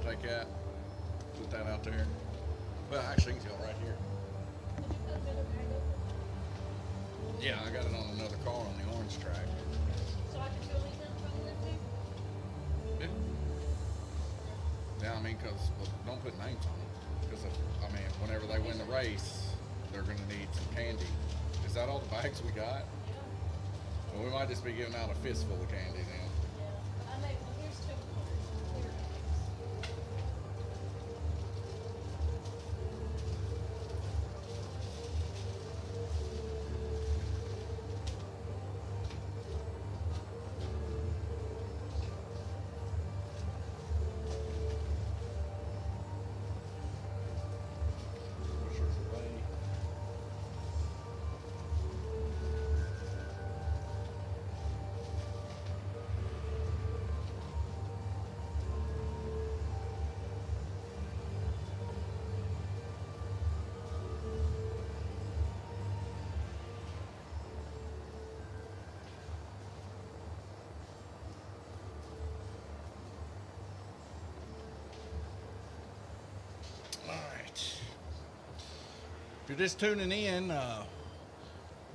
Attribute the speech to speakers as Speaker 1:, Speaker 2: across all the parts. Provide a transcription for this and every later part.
Speaker 1: take that, put that out there. Well, actually, you can go right here. Yeah, I got it on another car on the orange track.
Speaker 2: So I can fill these in from there too?
Speaker 1: Yeah. Yeah, I mean, because don't put names on them. Because I mean, whenever they win the race, they're going to need some candy. Is that all the bags we got?
Speaker 2: Yeah.
Speaker 1: Well, we might just be giving out a fistful of candy then.
Speaker 2: Yeah. I made, well, here's two clear bags.
Speaker 1: Push yours away. All right. If you're just tuning in,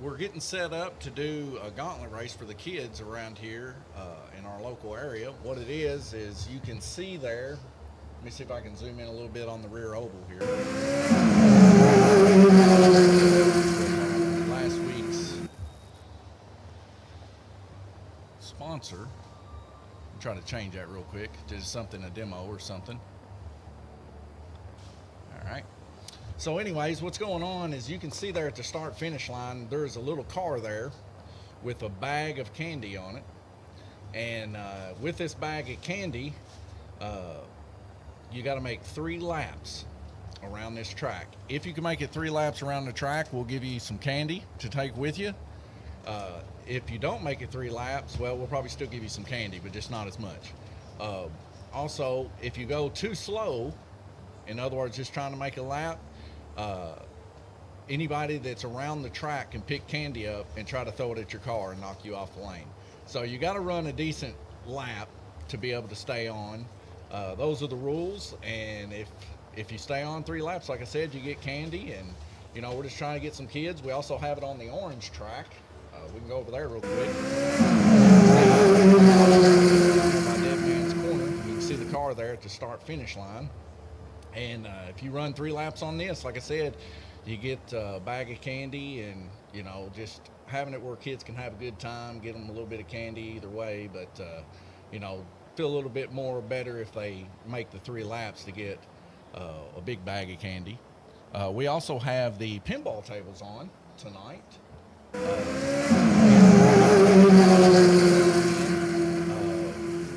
Speaker 1: we're getting set up to do a gauntlet race for the kids around here in our local area. What it is you can see there. Let me see if I can zoom in a little bit on the rear oval here. Last week's sponsor. I'm trying to change that real quick to something, a demo or something. All right. So anyways, what's going on is you can see there at the start finish line, there's a little car there with a bag of candy on it. And with this bag of candy, you got to make 3 laps around this track. If you can make it 3 laps around the track, we'll give you some candy to take with you. If you don't make it 3 laps, well, we'll probably still give you some candy, but just not as much. Also, if you go too slow, in other words, just trying to make a lap, anybody that's around the track can pick candy up and try to throw it at your car and knock you off the lane. So you got to run a decent lap to be able to stay on. Those are the rules, and if you stay on 3 laps, like I said, you get candy. And you know, we're just trying to get some kids. We also have it on the orange track. We can go over there real quick. By Dead Man's Corner, you can see the car there at the start finish line. And if you run 3 laps on this, like I said, you get a bag of candy, and you know, just having it where kids can have a good time, get them a little bit of candy either way. But you know, feel a little bit more better if they make the 3 laps to get a big bag of candy. We also have the pinball tables on tonight.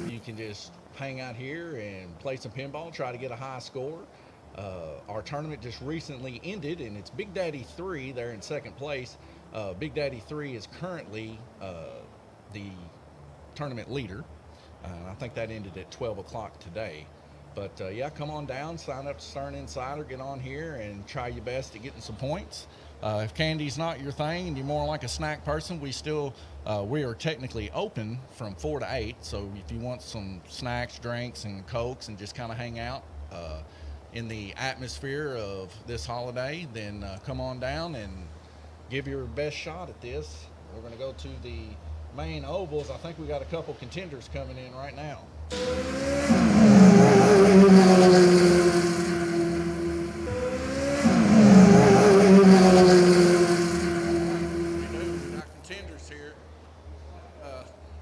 Speaker 1: You can just hang out here and play some pinball, try to get a high score. Our tournament just recently ended, and it's Big Daddy 3 there in second place. Big Daddy 3 is currently the tournament leader. I think that ended at 12 o'clock today. But yeah, come on down, sign up to Stern Insider, get on here and try your best at getting some points. If candy's not your thing and you're more like a snack person, we are technically open from 4 to 8. So if you want some snacks, drinks, and Cokes and just kind of hang out in the atmosphere of this holiday, then come on down and give your best shot at this. We're going to go to the main ovals. I think we got a couple contenders coming in right now.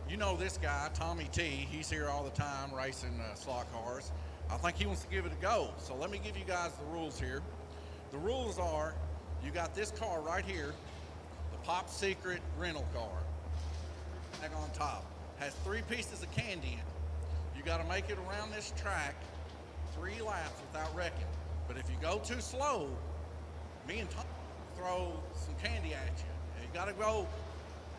Speaker 1: You know this guy, Tommy T. He's here all the time racing slot cars. I think he wants to give it a go. So let me give you guys the rules here. The rules are, you got this car right here, the Pop Secret rental car. Tag on top. Has 3 pieces of candy in it. You got to make it around this track 3 laps without wrecking. But if you go too slow, me and Tom throw some candy at you. You got to go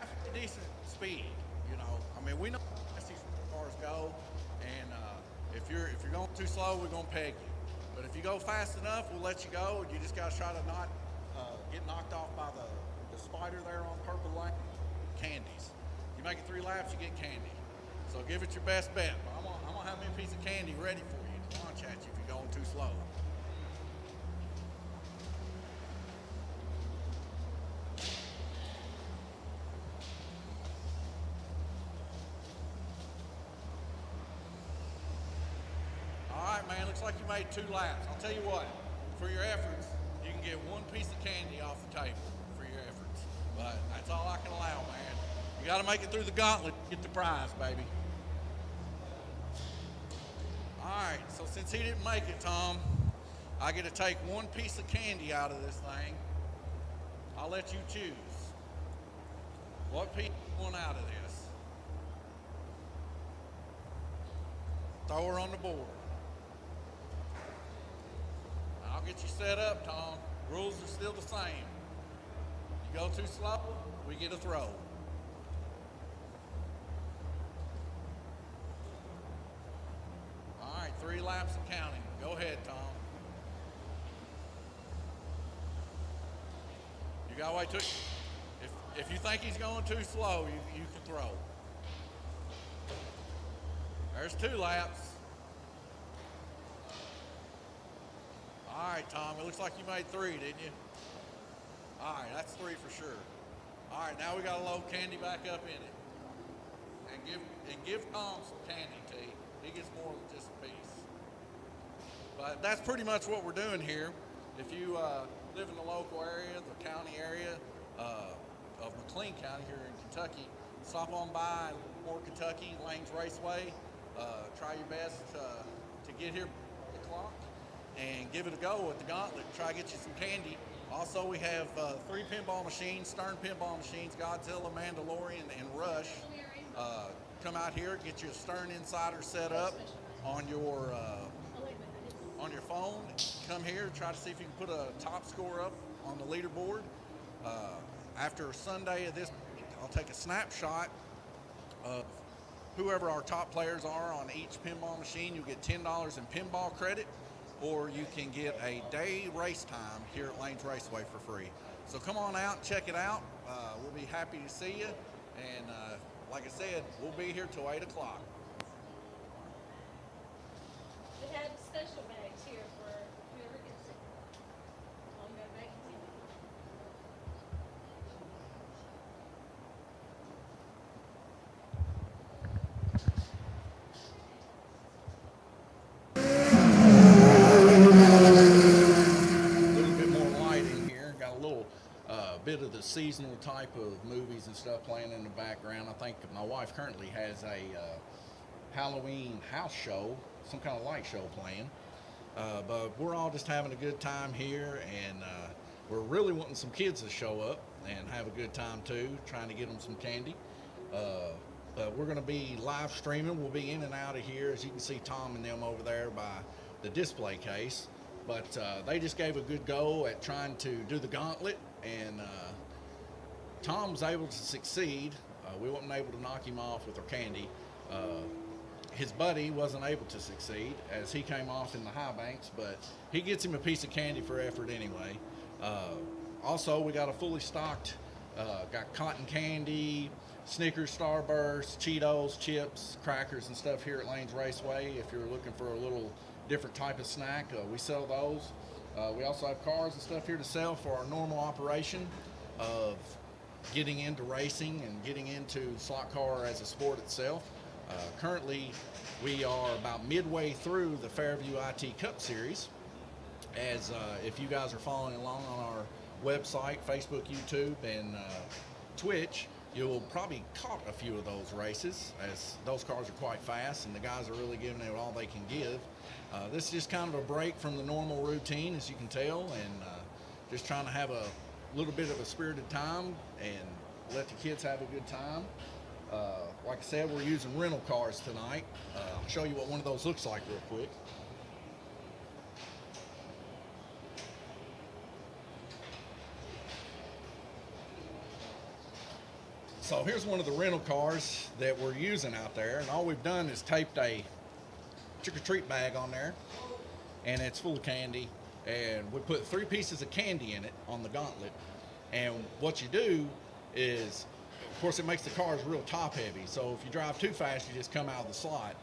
Speaker 1: at a decent speed. You know, I mean, we know how fast these cars go, and if you're going too slow, we're gonna peg you. But if you go fast enough, we'll let you go. You just gotta try to not get knocked off by the spider there on purple lane. Candies. You make it 3 laps, you get candy. So give it your best bet. But I'm gonna have me a piece of candy ready for you to launch at you if you're going too slow. All right, man, looks like you made 2 laps. I'll tell you what, for your efforts, you can get 1 piece of candy off the table for your efforts. But that's all I can allow, man. You got to make it through the gauntlet to get the prize, baby. All right, so since he didn't make it, Tom, I get to take 1 piece of candy out of this thing. I'll let you choose. What piece you want out of this? Throw her on the board. I'll get you set up, Tom. Rules are still the same. You go too slow, we get a throw. All right, 3 laps and counting. Go ahead, Tom. You got to wait till. If you think he's going too slow, you can throw. There's 2 laps. All right, Tom, it looks like you made 3, didn't you? All right, that's 3 for sure. All right, now we got to load candy back up in it. And give Tom some candy, T. He gets more than just a piece. But that's pretty much what we're doing here. If you live in the local area, the county area of McLean County here in Kentucky, stop on by More Kentucky, Lanes Raceway. Try your best to get here at the clock and give it a go at the Gauntlet. Try to get you some candy. Also, we have 3 pinball machines, Stern pinball machines, Godzilla, Mandalorian, and Rush. Come out here, get you a Stern Insider set up on your phone. Come here, try to see if you can put a top score up on the leaderboard. After Sunday of this week, I'll take a snapshot of whoever our top players are on each pinball machine. You'll get $10 in pinball credit, or you can get a day race time here at Lanes Raceway for free. So come on out, check it out. We'll be happy to see you. And like I said, we'll be here till 8 o'clock.
Speaker 2: We have special bags here for whoever gets it. All you gotta make is eat it.
Speaker 1: Bit of the seasonal type of movies and stuff playing in the background. I think my wife currently has a Halloween house show, some kind of light show playing. But we're all just having a good time here, and we're really wanting some kids to show up and have a good time too, trying to get them some candy. But we're going to be live streaming. We'll be in and out of here. As you can see Tom and them over there by the display case. But they just gave a good go at trying to do the gauntlet, and Tom was able to succeed. We weren't able to knock him off with our candy. His buddy wasn't able to succeed as he came off in the high banks, but he gets him a piece of candy for effort anyway. Also, we got a fully stocked, got cotton candy, Snickers, Starburst, Cheetos, chips, crackers, and stuff here at Lanes Raceway. If you're looking for a little different type of snack, we sell those. We also have cars and stuff here to sell for our normal operation of getting into racing and getting into slot car as a sport itself. Currently, we are about midway through the Fairview IT Cup Series. As if you guys are following along on our website, Facebook, YouTube, and Twitch, you'll probably caught a few of those races, as those cars are quite fast and the guys are really giving it all they can give. This is just kind of a break from the normal routine, as you can tell, and just trying to have a little bit of a spirited time and let the kids have a good time. Like I said, we're using rental cars tonight. I'll show you what one of those looks like real quick. So here's one of the rental cars that we're using out there, and all we've done is taped a trick-or-treat bag on there, and it's full of candy, and we put 3 pieces of candy in it on the Gauntlet. And what you do is, of course, it makes the cars real top heavy, so if you drive too fast, you just come out of the slot.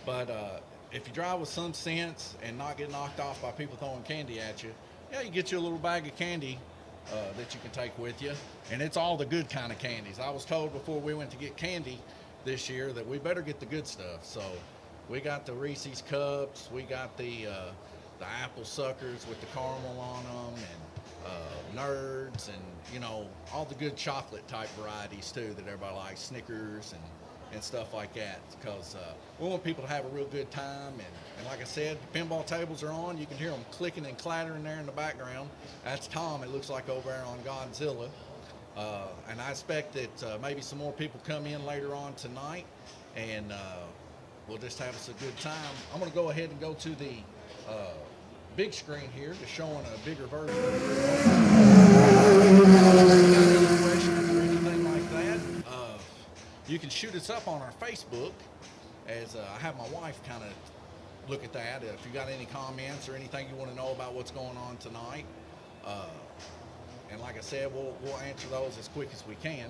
Speaker 1: But if you drive with some sense and not get knocked off by people throwing candy at you, yeah, you get you a little bag of candy that you can take with you, and it's all the good kind of candies. I was told before we went to get candy this year that we better get the good stuff. So we got the Reese's cups, we got the apple suckers with the caramel on them, and nerds, and all the good chocolate type varieties too that everybody likes, Snickers and stuff like that, because we want people to have a real good time. And like I said, the pinball tables are on. You can hear them clicking and clattering there in the background. That's Tom, it looks like, over there on Godzilla. And I expect that maybe some more people come in later on tonight, and we'll just have us a good time. I'm going to go ahead and go to the big screen here, just showing a bigger version of the questions or anything like that. You can shoot us up on our Facebook, as I have my wife kind of look at that. If you got any comments or anything you want to know about what's going on tonight, and like I said, we'll answer those as quick as we can.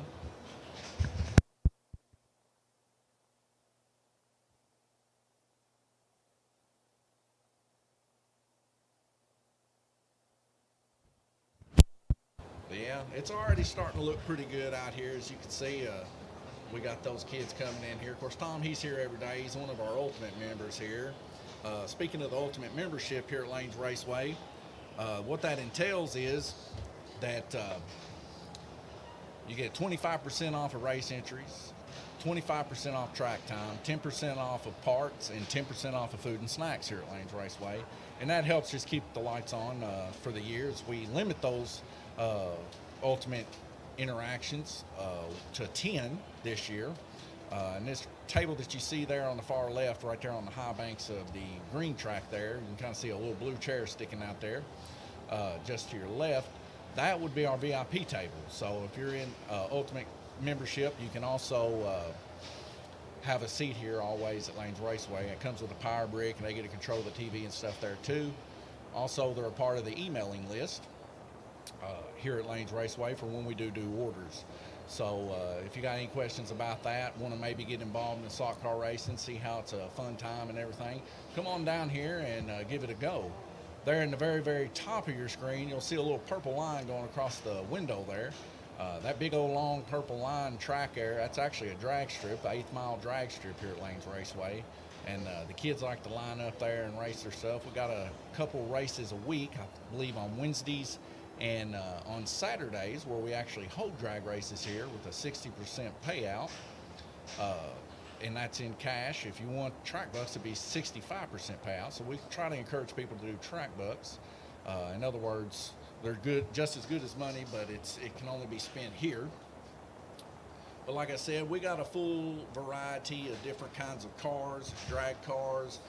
Speaker 1: But yeah, it's already starting to look pretty good out here. As you can see, we got those kids coming in here. Of course, Tom, he's here every day. He's one of our Ultimate members here. Speaking of the Ultimate membership here at Lanes Raceway, what that entails is that you get 25% off of race entries, 25% off track time, 10% off of parts, and 10% off of food and snacks here at Lanes Raceway. And that helps just keep the lights on for the years. We limit those Ultimate interactions to 10 this year. And this table that you see there on the far left, right there on the high banks of the green track there, you can kind of see a little blue chair sticking out there just to your left. That would be our VIP table. So if you're in Ultimate membership, you can also have a seat here always at Lanes Raceway. It comes with a power brick, and they get to control the TV and stuff there too. Also, they're a part of the emailing list here at Lanes Raceway for when we do orders. So if you got any questions about that, want to maybe get involved in slot car racing, see how it's a fun time and everything, come on down here and give it a go. There in the very, very top of your screen, you'll see a little purple line going across the window there. That big old long purple line track there, that's actually a drag strip, the 8th mile drag strip here at Lanes Raceway. And the kids like to line up there and race their stuff. We got a couple races a week, I believe on Wednesdays and on Saturdays, where we actually hold drag races here with a 60% payout. And that's in cash. If you want track bucks, it'd be 65% payout. So we try to encourage people to do track bucks. In other words, they're good, just as good as money, but it can only be spent here. But like I said, we got a full variety of different kinds of cars, drag cars,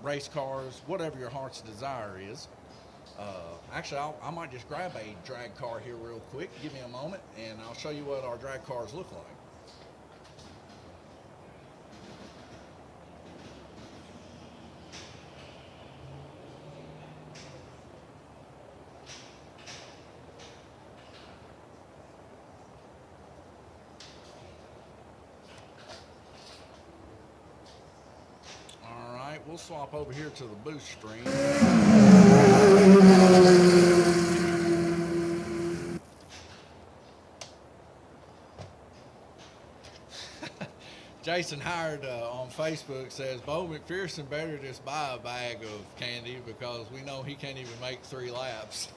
Speaker 1: race cars, whatever your heart's desire is. Actually, I might just grab a drag car here real quick. Give me a moment, and I'll show you what our drag cars look like. All right, we'll swap over here to the boost screen. Jason Howard on Facebook says, Bo McPherson better just buy a bag of candy because we know he can't even make 3 laps.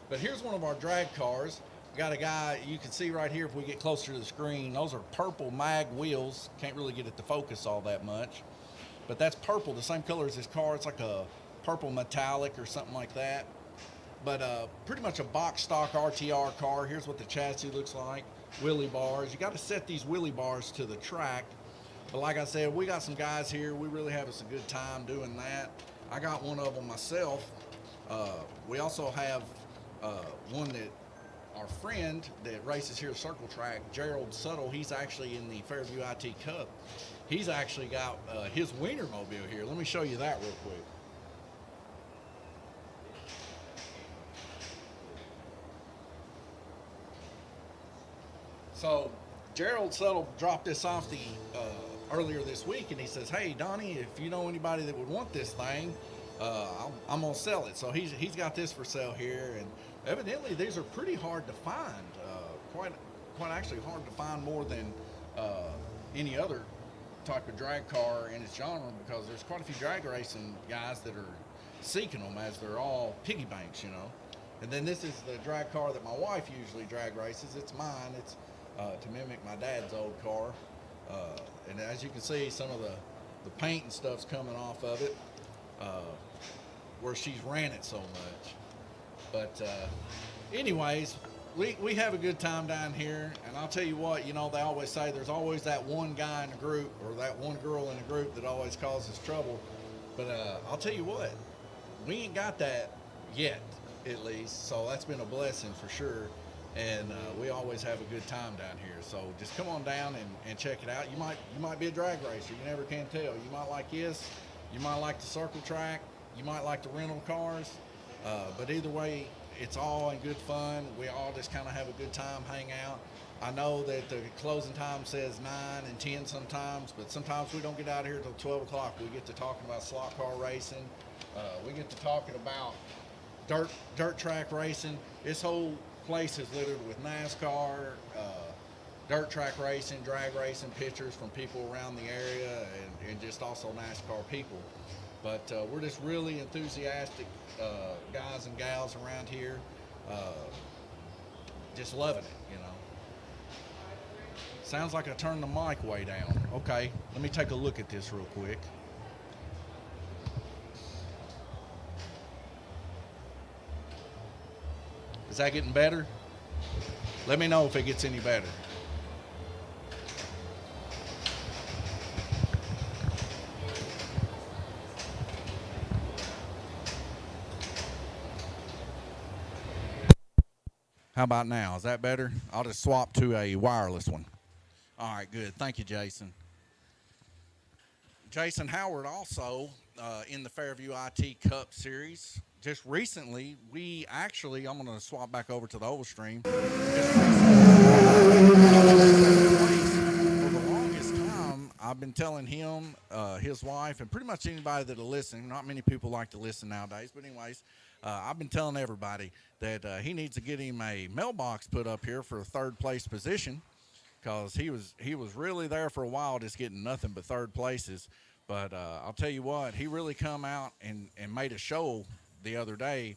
Speaker 1: But here's one of our drag cars. We got a guy, you can see right here if we get closer to the screen, those are purple mag wheels. Can't really get it to focus all that much. But that's purple, the same color as this car. It's like a purple metallic or something like that. But pretty much a box stock RTR car. Here's what the chassis looks like. Wheelie bars. You got to set these wheelie bars to the track. But like I said, we got some guys here. We really have us a good time doing that. I got one of them myself. We also have one that our friend that races here at Circle Track, Gerald Suttle, he's actually in the Fairview IT Cup. He's actually got his Wienermobile here. Let me show you that real quick. So Gerald Suttle dropped this off the earlier this week, and he says, "Hey, Donnie, if you know anybody that would want this thing, I'm gonna sell it." So he's got this for sale here, and evidently these are pretty hard to find. Quite actually hard to find more than uh, any other type of drag car in its genre, because there's quite a few drag racing guys that are seeking them, as they're all piggy banks, you know. And then this is the drag car that my wife usually drag races. It's mine. It's to mimic my dad's old car. And as you can see, some of the paint and stuff's coming off of it, uh, where she's ran it so much. But anyways, we have a good time down here, and I'll tell you what, you know, they always say there's always that one guy in the group or that one girl in the group that always causes trouble. But I'll tell you what, we ain't got that yet, at least. So that's been a blessing for sure. And we always have a good time down here. So just come on down and check it out. You might be a drag racer. You never can tell. You might like this. You might like the circle track. You might like the rental cars. But either way, it's all in good fun. We all just kind of have a good time, hang out. I know that the closing time says 9 and 10 sometimes, but sometimes we don't get out of here till 12 o'clock. We get to talking about slot car racing. We get to talking about dirt track racing. This whole place is littered with NASCAR, dirt track racing, drag racing pictures from people around the area, and just also NASCAR people. But we're just really enthusiastic guys and gals around here, uh, just loving it, you know. Sounds like I turned the mic way down. Okay, let me take a look at this real quick. Is that getting better? Let me know if it gets any better. How about now? Is that better? I'll just swap to a wireless one. All right, good. Thank you, Jason. Jason Howard also in the Fairview IT Cup Series. Just recently, I'm going to swap back over to the oval stream. Just for the longest time, I've been telling him, his wife, and pretty much anybody that'll listen. Not many people like to listen nowadays, but anyways, I've been telling everybody that he needs to get him a mailbox put up here for a third place position, because he was really there for a while, just getting nothing but third places. But I'll tell you what, he really come out and made a show the other day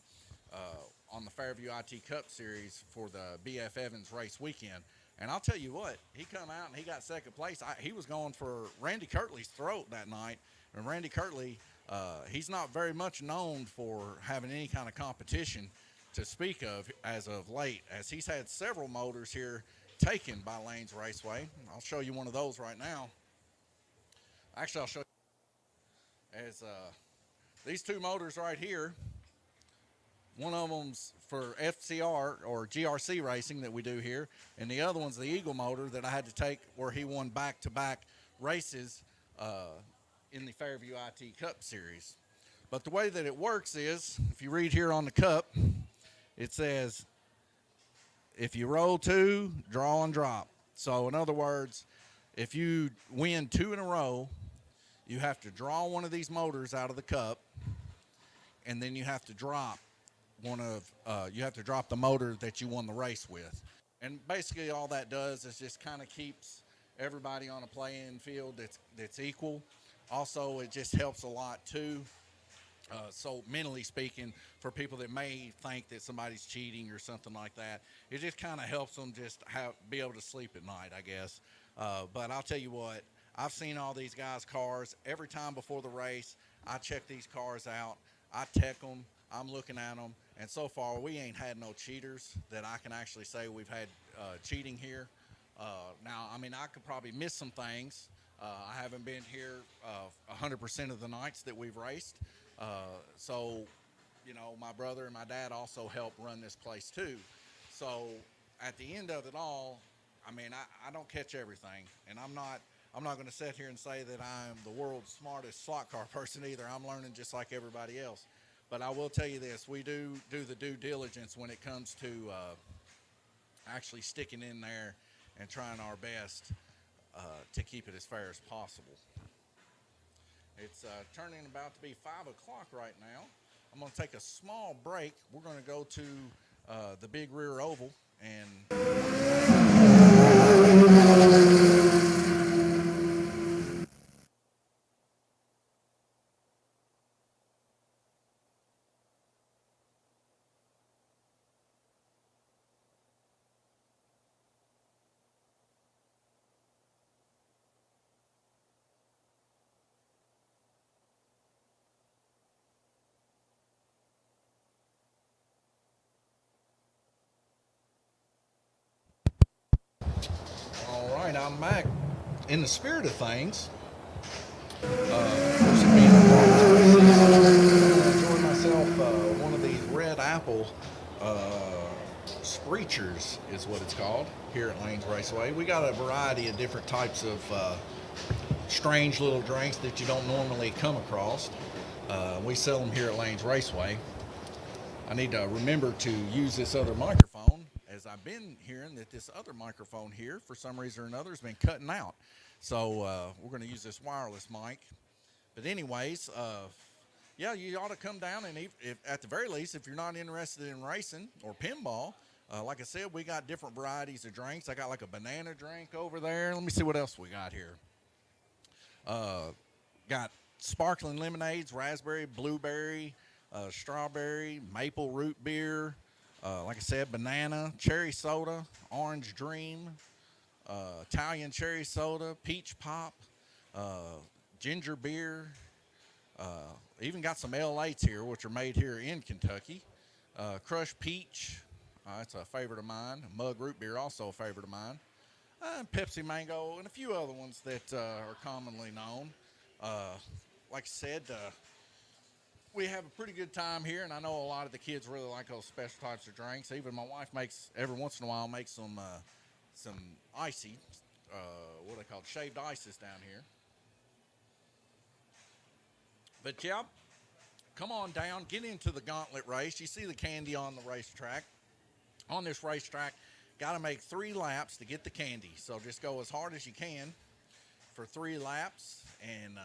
Speaker 1: on the Fairview IT Cup Series for the BF Evans race weekend. And I'll tell you what, he come out and he got second place. He was going for Randy Kirtley's throat that night. And Randy Kirtley, he's not very much known for having any kind of competition to speak of as of late, as he's had several motors here taken by Lanes Raceway. I'll show you one of those right now. Actually, I'll show you as these two motors right here. One of them's for FCR or GRC racing that we do here, and the other one's the Eagle motor that I had to take where he won back-to-back races in the Fairview IT Cup Series. But the way that it works is, if you read here on the cup, it says, if you roll two, draw and drop. So in other words, if you win two in a row, you have to draw one of these motors out of the cup, and then you have to drop the motor that you won the race with. And basically all that does is just kind of keeps everybody on a playing field that's equal. Also, it just helps a lot too. So mentally speaking, for people that may think that somebody's cheating or something like that, it just kind of helps them just be able to sleep at night, I guess. But I'll tell you what, I've seen all these guys' cars every time before the race. I check these cars out. I tech them. I'm looking at them. And so far, we ain't had no cheaters that I can actually say we've had cheating here. Now, I mean, I could probably miss some things. I haven't been here 100% of the nights that we've raced. So, you know, my brother and my dad also help run this place too. So at the end of it all, I mean, I don't catch everything, and I'm not going to sit here and say that I'm the world's smartest slot car person either. I'm learning just like everybody else. But I will tell you this, we do the due diligence when it comes to actually sticking in there and trying our best to keep it as fair as possible. It's turning about to be 5 o'clock right now. I'm going to take a small break. We're going to go to the big rear oval and all right, I'm back. In the spirit of things, of course, it being a I enjoyed myself one of these red apple screechers is what it's called here at Lanes Raceway. We got a variety of different types of strange little drinks that you don't normally come across. We sell them here at Lanes Raceway. I need to remember to use this other microphone, as I've been hearing that this other microphone here, for some reason or another, has been cutting out. So we're going to use this wireless mic. But anyways, yeah, you ought to come down and if, at the very least, if you're not interested in racing or pinball, like I said, we got different varieties of drinks. I got like a banana drink over there. Let me see what else we got here. Got sparkling lemonades, raspberry, blueberry, strawberry, maple root beer. Like I said, banana, cherry soda, orange dream, Italian cherry soda, peach pop, ginger beer. Even got some L8s here, which are made here in Kentucky. Crushed peach, that's a favorite of mine. Mug root beer, also a favorite of mine. Pepsi Mango, and a few other ones that are commonly known. Like I said, we have a pretty good time here, and I know a lot of the kids really like those special types of drinks. Even my wife makes every once in a while makes some icy, what are they called, shaved ices down here. But yeah, come on down, get into the Gauntlet race. You see the candy on the racetrack. On this racetrack, got to make 3 laps to get the candy. So just go as hard as you can for 3 laps, and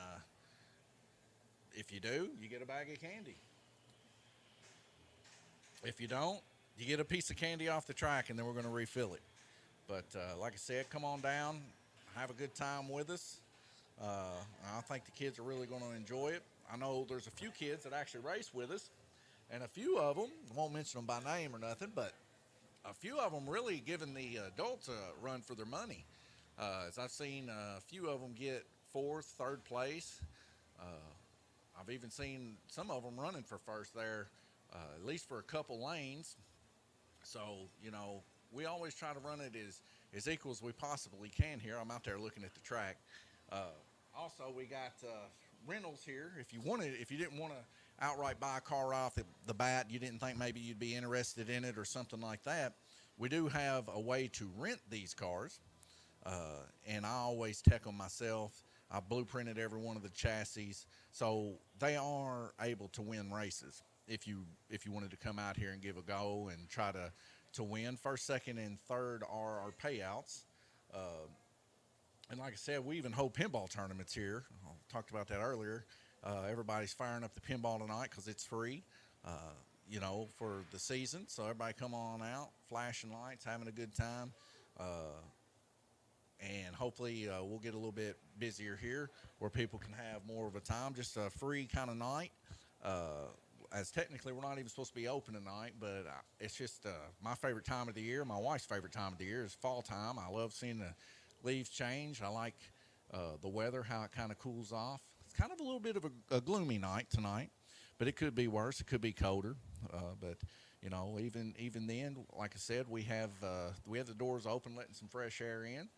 Speaker 1: if you do, you get a bag of candy. If you don't, you get a piece of candy off the track, and then we're going to refill it. But like I said, come on down, have a good time with us. I think the kids are really going to enjoy it. I know there's a few kids that actually race with us, and a few of them, I won't mention them by name or nothing, but a few of them really giving the adults a run for their money. As I've seen a few of them get 4th, 3rd place. Uh, I've even seen some of them running for first there, at least for a couple lanes. So, you know, we always try to run it as equal as we possibly can here. I'm out there looking at the track. Uh, Also, we got rentals here. If you didn't want to outright buy a car off the bat, you didn't think maybe you'd be interested in it or something like that, we do have a way to rent these cars. And I always tech them myself. I blueprinted every one of the chassis, so they are able to win races. If you wanted to come out here and give a go and try to win, first, second, and third are our payouts. Uh, and like I said, we even hold pinball tournaments here. I talked about that earlier. Everybody's firing up the pinball tonight because it's free, for the season. So everybody come on out, flashing lights, having a good time. And hopefully we'll get a little bit busier here where people can have more of a time. Just a free kind of night. As technically we're not even supposed to be open tonight, but it's just my favorite time of the year. My wife's favorite time of the year is fall time. I love seeing the leaves change. I like the weather, how it kind of cools off. It's kind of a little bit of a gloomy night tonight, but it could be worse. It could be colder. But even then, like I said, we have the doors open, letting some fresh air in,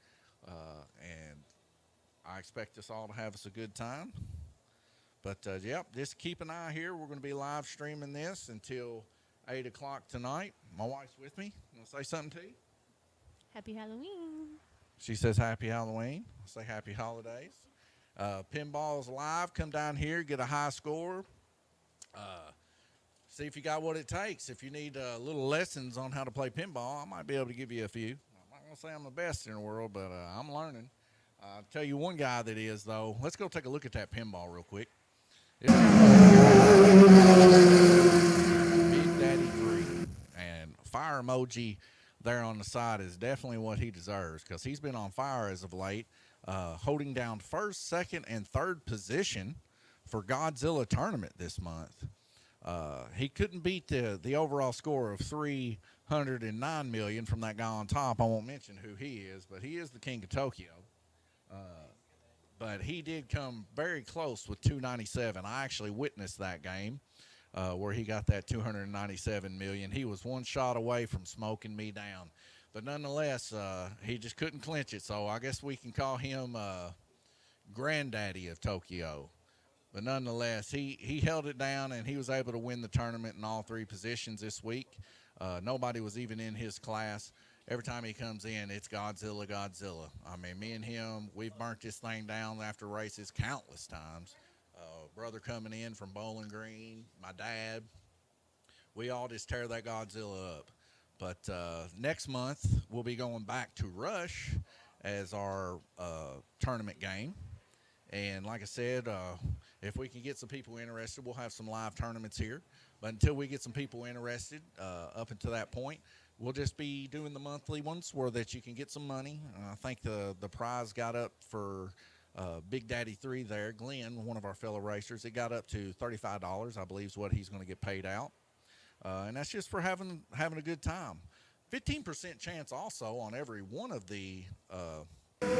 Speaker 1: and I expect us all to have us a good time. But just keep an eye here. We're going to be live streaming this until 8 o'clock tonight. My wife's with me. You want to say something to you?
Speaker 2: Happy Halloween.
Speaker 1: She says happy Halloween. I say happy holidays. Pinball's live. Come down here, get a high score. See if you got what it takes. If you need little lessons on how to play pinball, I might be able to give you a few. I'm not going to say I'm the best in the world, but I'm learning. I'll tell you one guy that is, though. Let's go take a look at that pinball real quick. Big Daddy 3. And fire emoji there on the side is definitely what he deserves because he's been on fire as of late, holding down first, second, and third position for Godzilla tournament this month. He couldn't beat the overall score of 309 million from that guy on top. I won't mention who he is, but he is the king of Tokyo. Uh, but he did come very close with 297. I actually witnessed that game where he got that 297 million. He was one shot away from smoking me down, but nonetheless, he just couldn't clinch it. So I guess we can call him granddaddy of Tokyo. But nonetheless, he held it down and he was able to win the tournament in all three positions this week. Nobody was even in his class. Every time he comes in, it's Godzilla, Godzilla. I mean, me and him, we've burnt this thing down after races countless times. Brother coming in from Bowling Green, my dad, we all just tear that Godzilla up. But next month, we'll be going back to Rush as our tournament game. And like I said, if we can get some people interested, we'll have some live tournaments here. But until we get some people interested, up until that point, we'll just be doing the monthly ones where that you can get some money. I think the prize got up for Big Daddy 3 there, Glenn, one of our fellow racers. It got up to $35, I believe, is what he's going to get paid out. And that's just for having a good time. 15% chance also on every one of the get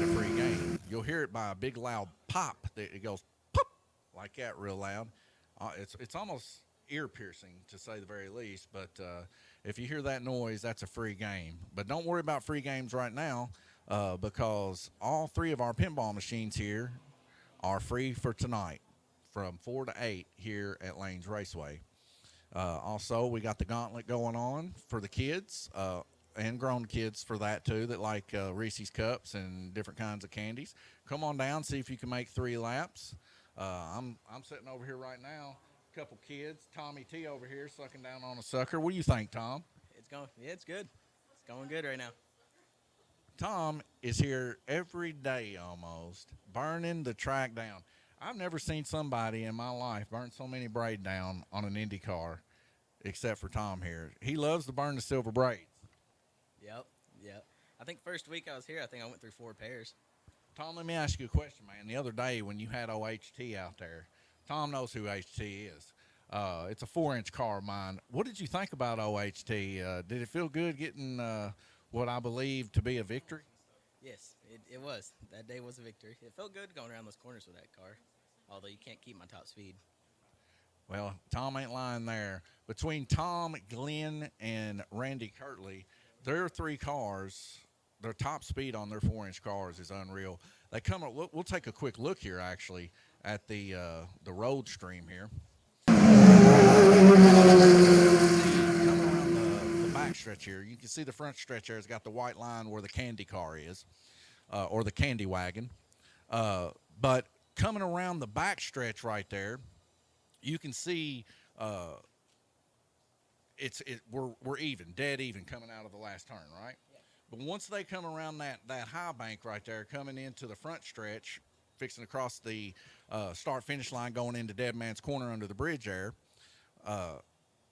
Speaker 1: a free game. You'll hear it by a big loud pop. It goes pop like that real loud. It's almost ear piercing to say the very least. But if you hear that noise, that's a free game. But don't worry about free games right now because all three of our pinball machines here are free for tonight from 4 to 8 here at Lanes Raceway. Also, we got the Gauntlet going on for the kids and grown kids for that too that like Reese's Cups and different kinds of candies. Come on down, see if you can make 3 laps. I'm sitting over here right now. A couple kids, Tommy T over here sucking down on a sucker. What do you think, Tom?
Speaker 3: It's good. It's going good right now.
Speaker 1: Tom is here every day almost, burning the track down. I've never seen somebody in my life burn so many braid down on an Indy car except for Tom here. He loves to burn the silver braids.
Speaker 3: Yep. I think first week I was here, I think I went through 4 pairs.
Speaker 1: Tom, let me ask you a question, man. The other day when you had OHT out there, Tom knows who HT is. It's a 4-inch car of mine. What did you think about OHT? Did it feel good getting what I believe to be a victory?
Speaker 3: Yes, it was. That day was a victory. It felt good going around those corners with that car, although you can't keep my top speed.
Speaker 1: Well, Tom ain't lying there. Between Tom, Glenn, and Randy Kirtley, their 3 cars, their top speed on their 4-inch cars is unreal. They come up. We'll take a quick look here, actually, at the road stream here. Coming around the back stretch here, you can see the front stretch there has got the white line where the candy car is, or the candy wagon. But coming around the back stretch right there, you can see we're even, dead even coming out of the last turn, right?
Speaker 3: Yeah.
Speaker 1: But once they come around that high bank right there, coming into the front stretch, fixing across the start-finish line, going into Dead Man's Corner under the bridge there,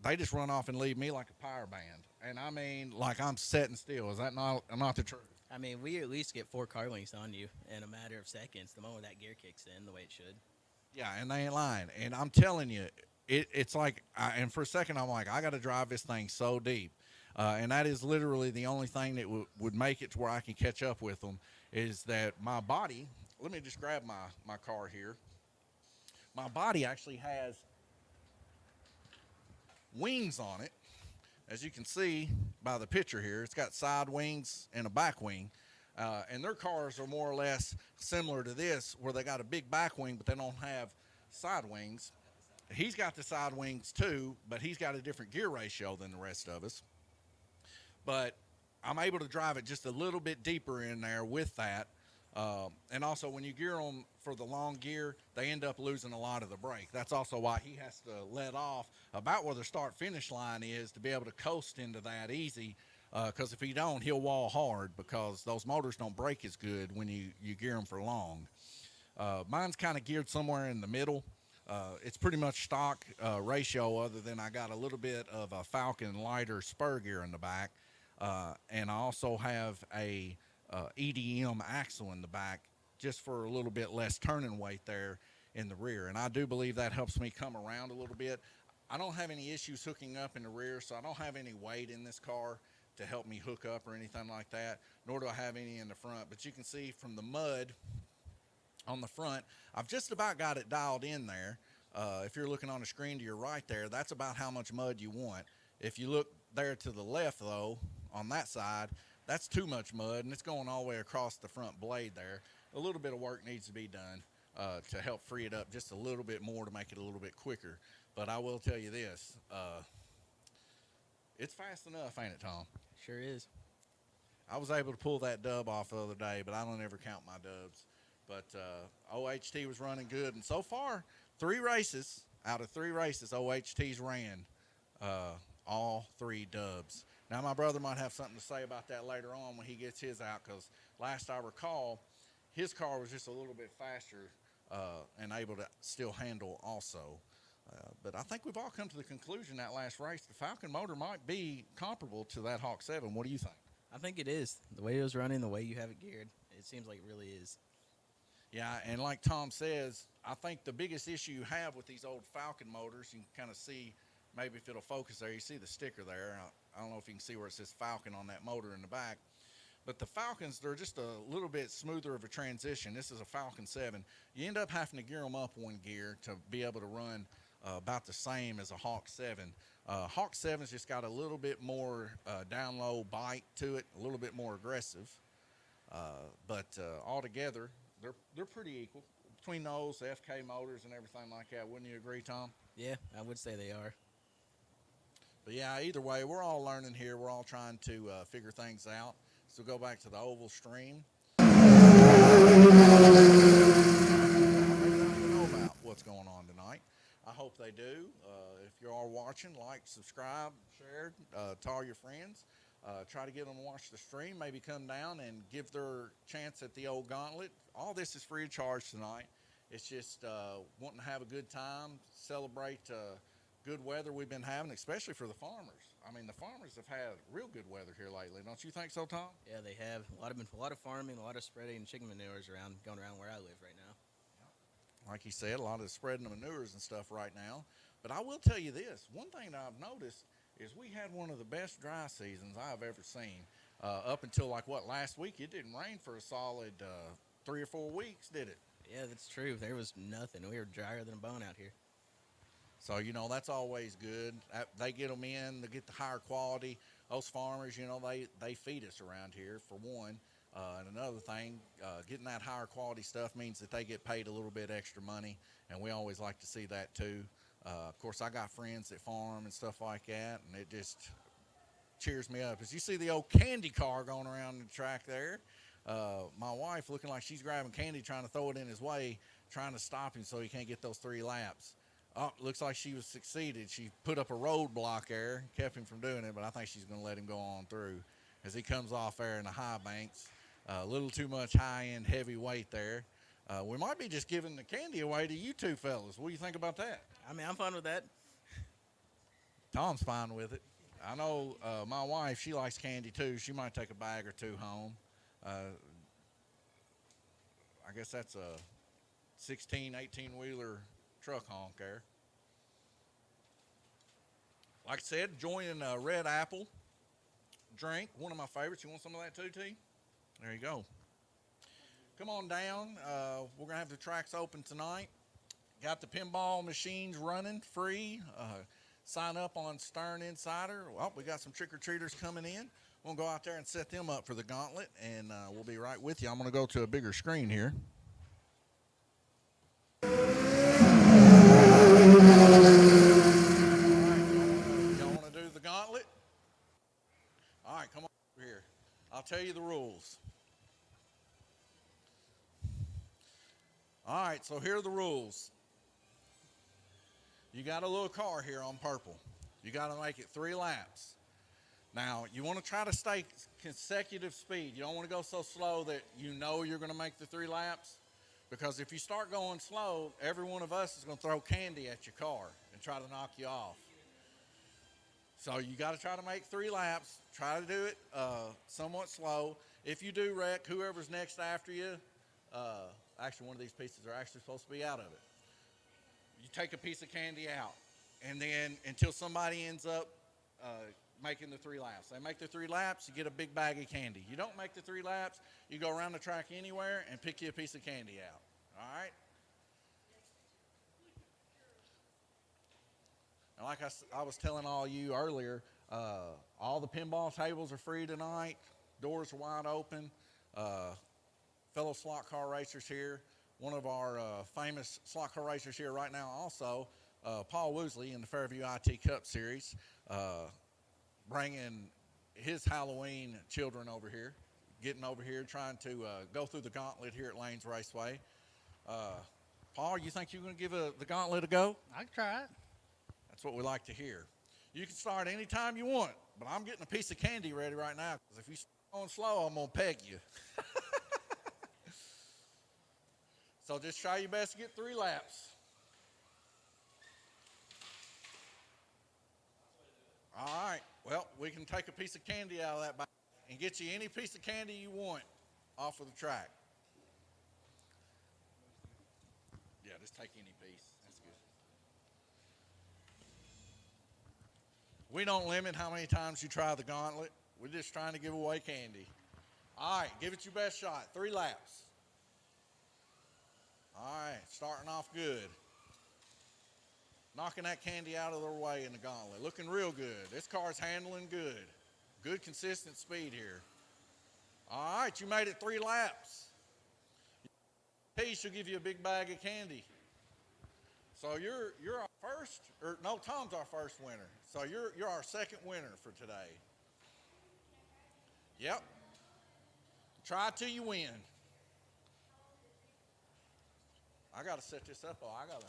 Speaker 1: they just run off and leave me like a power band. And I mean, like I'm sitting still. Is that not the truth?
Speaker 3: I mean, we at least get 4 car lengths on you in a matter of seconds the moment that gear kicks in the way it should.
Speaker 1: Yeah, and they ain't lying. And I'm telling you, it's like, and for a second I'm like, I got to drive this thing so deep. And that is literally the only thing that would make it to where I can catch up with them is that my body, let me just grab my car here. My body actually has wings on it. As you can see by the picture here, it's got side wings and a back wing. And their cars are more or less similar to this, where they got a big back wing, but they don't have side wings. He's got the side wings too, but he's got a different gear ratio than the rest of us. But I'm able to drive it just a little bit deeper in there with that. And also, when you gear them for the long gear, they end up losing a lot of the brake. That's also why he has to let off about where the start-finish line is to be able to coast into that easy Because if he don't, he'll wall hard because those motors don't break as good when you gear them for long. Mine's kind of geared somewhere in the middle. It's pretty much stock ratio, other than I got a little bit of a Falcon lighter spur gear in the back, and I also have a EDM axle in the back, just for a little bit less turning weight there in the rear. And I do believe that helps me come around a little bit. I don't have any issues hooking up in the rear, so I don't have any weight in this car to help me hook up or anything like that, nor do I have any in the front. But you can see from the mud on the front, I've just about got it dialed in there. If you're looking on the screen to your right there, that's about how much mud you want. If you look there to the left, though, on that side, that's too much mud, and it's going all the way across the front blade there. A little bit of work needs to be done to help free it up just a little bit more to make it a little bit quicker. But I will tell you this, it's fast enough, ain't it, Tom?
Speaker 3: Sure is.
Speaker 1: I was able to pull that dub off the other day, but I don't ever count my dubs. But OHT was running good, and so far, 3 races out of 3 races, OHT's ran all 3 dubs. Now, my brother might have something to say about that later on when he gets his out, because last I recall, his car was just a little bit faster and able to still handle also. But I think we've all come to the conclusion that last race, the Falcon motor might be comparable to that Hawk 7. What do you think?
Speaker 3: I think it is. The way it was running, the way you have it geared, it seems like it really is.
Speaker 1: Yeah, and like Tom says, I think the biggest issue you have with these old Falcon motors, you can kind of see, maybe if it'll focus there, you see the sticker there. I don't know if you can see where it says Falcon on that motor in the back. But the Falcons, they're just a little bit smoother of a transition. This is a Falcon 7. You end up having to gear them up one gear to be able to run about the same as a Hawk 7. Hawk 7's just got a little bit more down low bite to it, a little bit more aggressive. But altogether, they're pretty equal between those FK motors and everything like that. Wouldn't you agree, Tom?
Speaker 3: Yeah, I would say they are.
Speaker 1: But yeah, either way, we're all learning here. We're all trying to figure things out. So go back to the oval stream. Maybe they don't even know about what's going on tonight. I hope they do. If you are watching, like, subscribe, share to all your friends. Try to get them to watch the stream. Maybe come down and give their chance at the old Gauntlet. All this is free of charge tonight. It's just wanting to have a good time, celebrate good weather we've been having, especially for the farmers. I mean, the farmers have had real good weather here lately. Don't you think so, Tom?
Speaker 3: Yeah, they have. A lot of farming, a lot of spreading chicken manures going around where I live right now.
Speaker 1: Like he said, a lot of spreading the manures and stuff right now. But I will tell you this. One thing that I've noticed is we had one of the best dry seasons I've ever seen. Up until, last week? It didn't rain for a solid 3 or 4 weeks, did it?
Speaker 3: Yeah, that's true. There was nothing. We were drier than a bone out here.
Speaker 1: So, that's always good. They get them in, they get the higher quality. Those farmers, they feed us around here, for one. And another thing, getting that higher quality stuff means that they get paid a little bit extra money, and we always like to see that too. Of course, I got friends that farm and stuff like that, and it just cheers me up. As you see the old candy car going around the track there, my wife looking like she's grabbing candy, trying to throw it in his way, trying to stop him so he can't get those 3 laps. Oh, looks like she was succeeded. She put up a roadblock there, kept him from doing it, but I think she's going to let him go on through as he comes off there in the high banks. A little too much high-end heavy weight there. We might be just giving the candy away to you two fellas. What do you think about that?
Speaker 3: I mean, I'm fine with that.
Speaker 1: Tom's fine with it. I know my wife, she likes candy too. She might take a bag or 2 home. I guess that's a 16, 18-wheeler truck honk there. Like I said, joining Red Apple drink, one of my favorites. You want some of that too, T? There you go. Come on down. We're going to have the tracks open tonight. Got the pinball machines running free. Sign up on Stern Insider. Well, we got some trick-or-treaters coming in. We'll go out there and set them up for the Gauntlet, and we'll be right with you. I'm going to go to a bigger screen here. All right, y'all want to do the Gauntlet? All right, come on over here. I'll tell you the rules. All right, so here are the rules. You got a little car here on purple. You got to make it 3 laps. Now, you want to try to stay consecutive speed. You don't want to go so slow that you know you're going to make the 3 laps. Because if you start going slow, every one of us is going to throw candy at your car and try to knock you off. So you got to try to make 3 laps. Try to do it somewhat slow. If you do wreck, whoever's next after you, actually one of these pieces are actually supposed to be out of it. You take a piece of candy out, and then until somebody ends up making the 3 laps. They make the 3 laps, you get a big bag of candy. You don't make the 3 laps, you go around the track anywhere and pick you a piece of candy out. All right? And like I was telling all you earlier, all the pinball tables are free tonight. Doors are wide open. Fellow slot car racers here. One of our famous slot car racers here right now also, Paul Woosley in the Fairview IT Cup Series, bringing his Halloween children over here, getting over here, trying to go through the Gauntlet here at Lanes Raceway. Paul, you think you're going to give the Gauntlet a go?
Speaker 4: I can try it.
Speaker 1: That's what we like to hear. You can start anytime you want, but I'm getting a piece of candy ready right now, because if you start going slow, I'm going to peg you. So just try your best to get 3 laps. All right. Well, we can take a piece of candy out of that bag and get you any piece of candy you want off of the track. Yeah, just take any piece. That's good. We don't limit how many times you try the Gauntlet. We're just trying to give away candy. All right, give it your best shot. 3 laps. All right, starting off good. Knocking that candy out of their way in the Gauntlet. Looking real good. This car's handling good. Good, consistent speed here. All right, you made it 3 laps. Piece will give you a big bag of candy. So you're our first, or no, Tom's our first winner. So you're our second winner for today. Yep. Try till you win. I got to set this up. I got to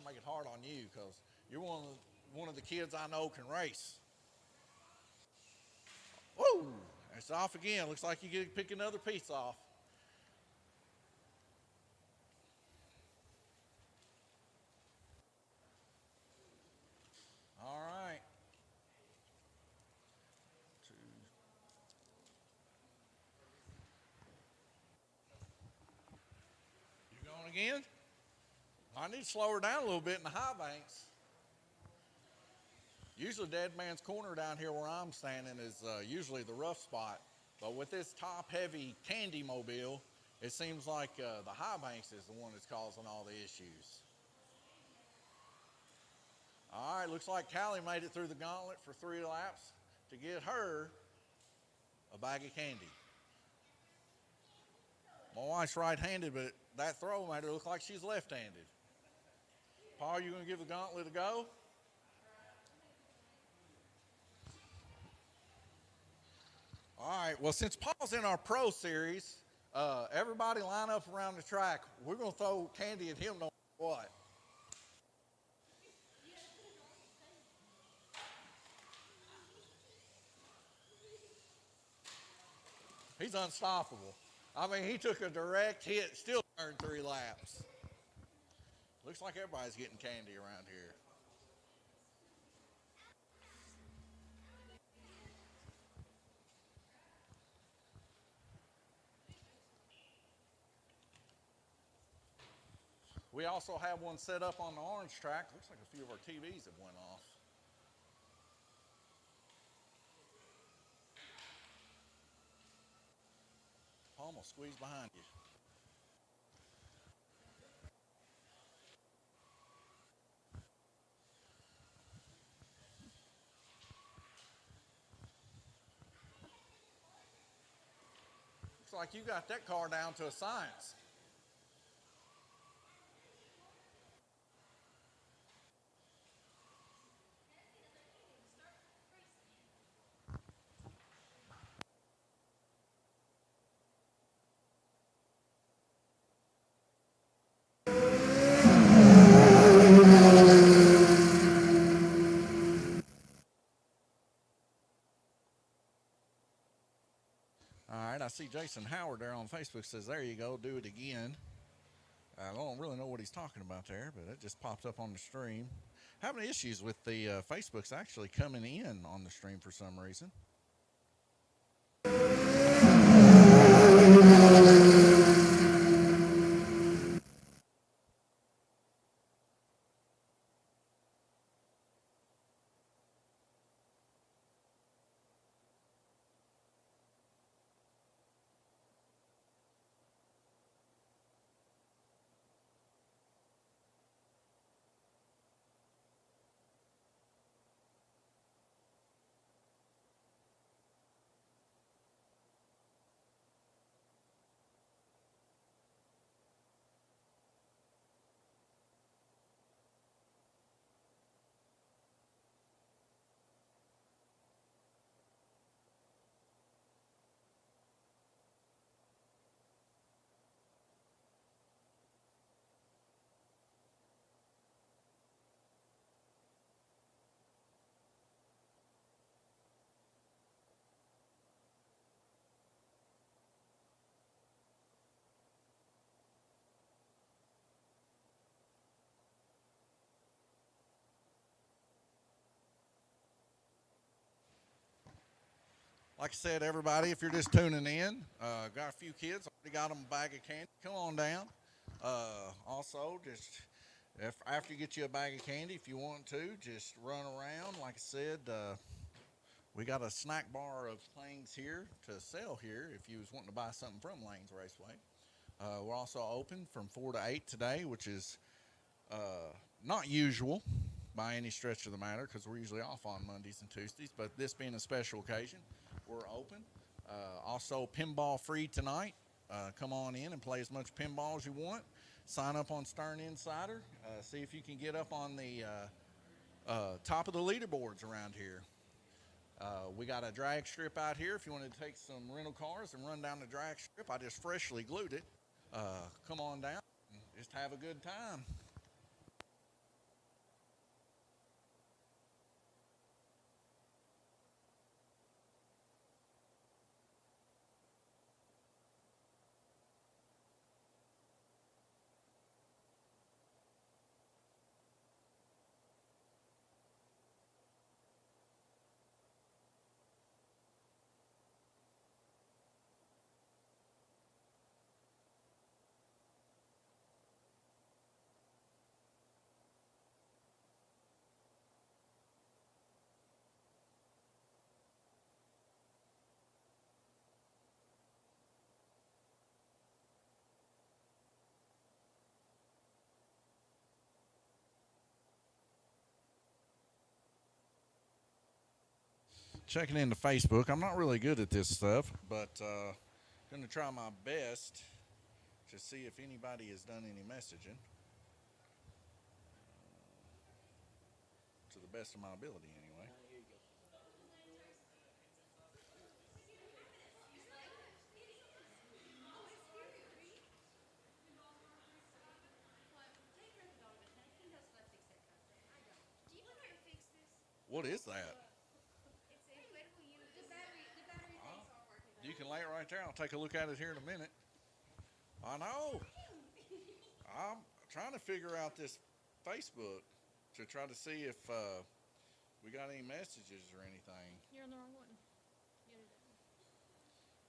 Speaker 1: make it hard on you, because you're one of the kids I know can race. Woo! It's off again. Looks like you get to pick another piece off. All right. 2. You going again? I need to slow her down a little bit in the high banks. Usually Dead Man's Corner down here where I'm standing is usually the rough spot. But with this top-heavy candy mobile, it seems like the high banks is the one that's causing all the issues. All right, looks like Callie made it through the Gauntlet for 3 laps to get her a bag of candy. My wife's right-handed, but that throw made her look like she's left-handed. Paul, you going to give the Gauntlet a go? All right, well, since Paul's in our pro series, everybody line up around the track. We're going to throw candy at him no matter what. He's unstoppable. I mean, he took a direct hit, still turned 3 laps. Looks like everybody's getting candy around here. We also have one set up on the orange track. Looks like a few of our TVs have went off. Paul, I'm gonna squeeze behind you. Looks like you got that car down to a science. I see Jason Howard there on Facebook says, there you go, do it again. I don't really know what he's talking about there, but it just popped up on the stream. Having issues with the Facebook's actually coming in on the stream for some reason. Like I said, everybody, if you're just tuning in, got a few kids, already got them a bag of candy. Come on down. Also, just after you get you a bag of candy, if you want to, just run around. Like I said, we got a snack bar of things here to sell here if you was wanting to buy something from Lanes Raceway. We're also open from 4 to 8 today, which is not usual by any stretch of the matter because we're usually off on Mondays and Tuesdays, but this being a special occasion, we're open. Also, pinball free tonight. Come on in and play as much pinball as you want. Sign up on Stern Insider. See if you can get up on the top of the leaderboards around here. We got a drag strip out here. If you want to take some rental cars and run down the drag strip, I just freshly glued it. Come on down and just have a good time. Checking into Facebook. I'm not really good at this stuff, but going to try my best to see if anybody has done any messaging to the best of my ability, anyway. What is that? You can lay it right there. I'll take a look at it here in a minute. I know. I'm trying to figure out this Facebook to try to see if we got any messages or anything.
Speaker 2: You're on the wrong one.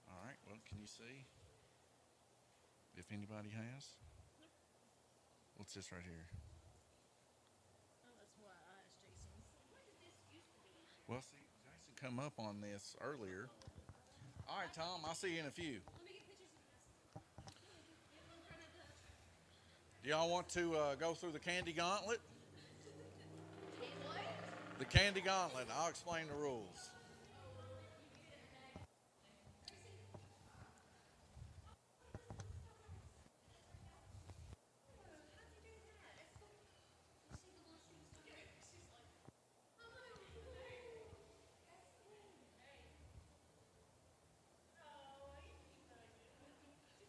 Speaker 1: All right. Well, can you see if anybody has? What's this right here?
Speaker 2: Oh, that's why I asked Jason.
Speaker 1: Well, see, Jason come up on this earlier. All right, Tom, I'll see you in a few.
Speaker 2: Let me get pictures of this.
Speaker 1: Do y'all want to go through the candy gauntlet?
Speaker 2: What?
Speaker 1: The candy gauntlet. I'll explain the rules.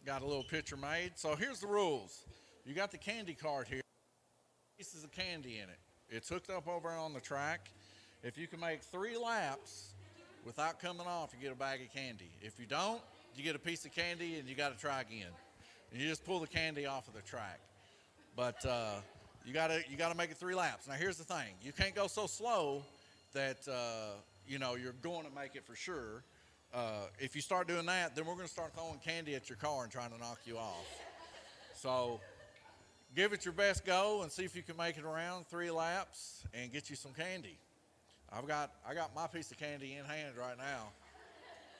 Speaker 1: Got a little picture made. So here's the rules. You got the candy cart here. Pieces of candy in it. It's hooked up over on the track. If you can make 3 laps without coming off, you get a bag of candy. If you don't, you get a piece of candy and you got to try again. And you just pull the candy off of the track. But you gotta make it 3 laps. Now here's the thing: you can't go so slow that you're going to make it for sure. If you start doing that, then we're going to start throwing candy at your car and trying to knock you off. So give it your best go and see if you can make it around 3 laps and get you some candy. I got my piece of candy in hand right now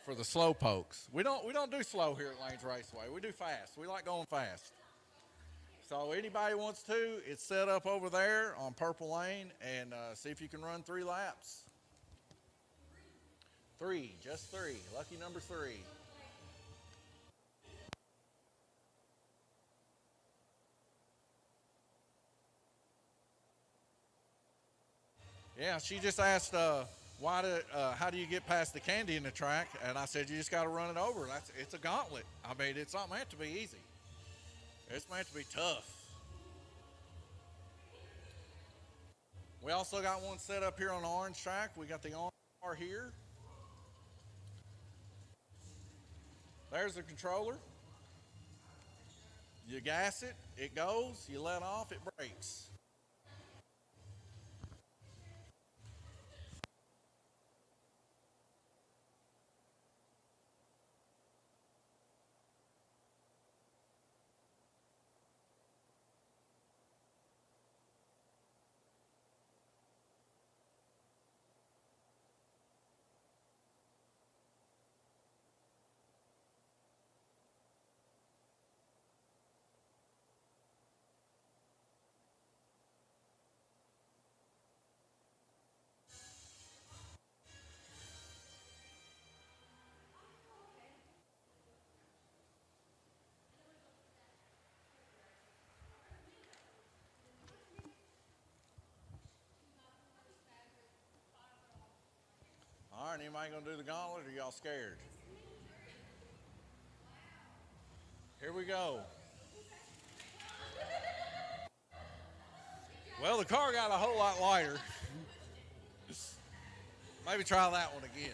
Speaker 1: for the slow pokes. We don't do slow here at Lanes Raceway. We do fast. We like going fast. So anybody wants to, it's set up over there on Purple Lane, and see if you can run 3 laps. 3, just 3. Lucky number 3. Yeah, she just asked, how do you get past the candy in the track? And I said, you just got to run it over. It's a gauntlet. I mean, it's not meant to be easy. It's meant to be tough. We also got one set up here on the orange track. We got the orange car here. There's the controller. You gas it, it goes. You let off, it brakes. All right, anybody gonna do the gauntlet, or y'all scared? Here we go. Well, the car got a whole lot lighter. Maybe try that one again.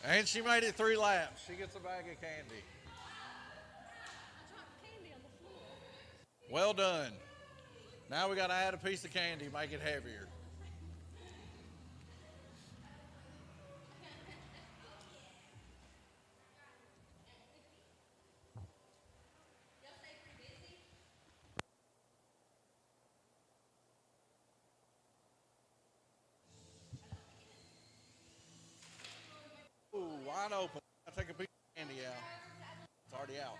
Speaker 1: And she made it 3 laps. She gets a bag of candy.
Speaker 2: I dropped candy on the floor.
Speaker 1: Well done. Now we got to add a piece of candy, make it heavier. Ooh, wide open. I take a piece of candy out. It's already out.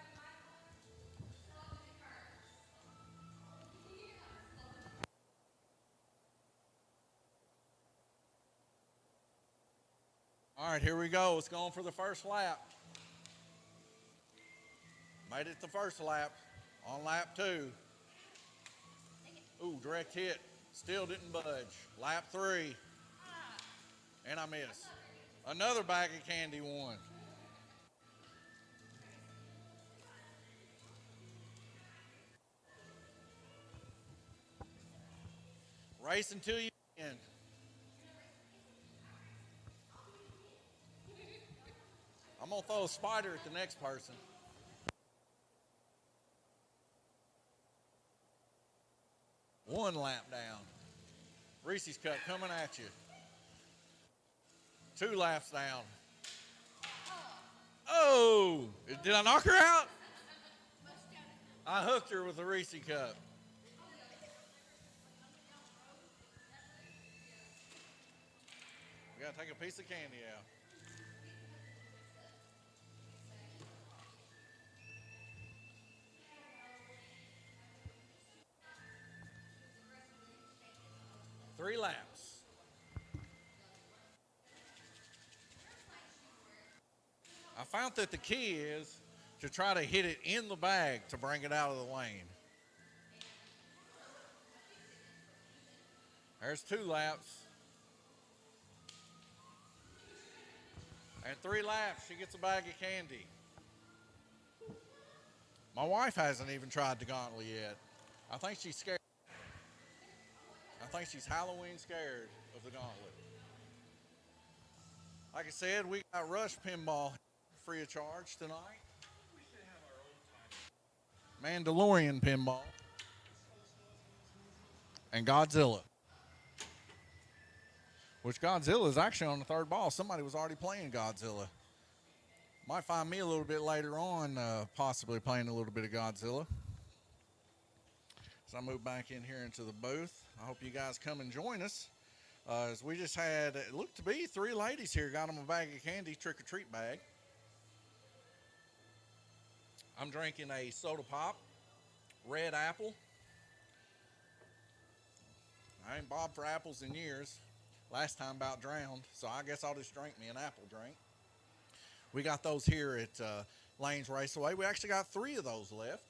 Speaker 1: All right, here we go. It's going for the first lap. Made it the first lap. On lap 2. Ooh, direct hit. Still didn't budge. Lap 3. And I miss. Another bag of candy won. Race until you win. I'm going to throw a spider at the next person. One lap down. Reese's Cup coming at you. 2 laps down. Oh! Did I knock her out? I hooked her with a Reese's Cup. We got to take a piece of candy out. Three laps. I found that the key is to try to hit it in the bag to bring it out of the lane. There's 2 laps. And 3 laps, she gets a bag of candy. My wife hasn't even tried the Gauntlet yet. I think she's scared. I think she's Halloween scared of the Gauntlet. Like I said, we got Rush Pinball free of charge tonight. Mandalorian Pinball. And Godzilla. Which Godzilla is actually on the third ball. Somebody was already playing Godzilla. Might find me a little bit later on, possibly playing a little bit of Godzilla. So I move back in here into the booth. I hope you guys come and join us. As we just had, it looked to be 3 ladies here, got them a bag of candy, trick-or-treat bag. I'm drinking a soda pop, red apple. I ain't bobbed for apples in years. Last time about drowned, so I guess I'll just drink me an apple drink. We got those here at Lanes Raceway. We actually got 3 of those left.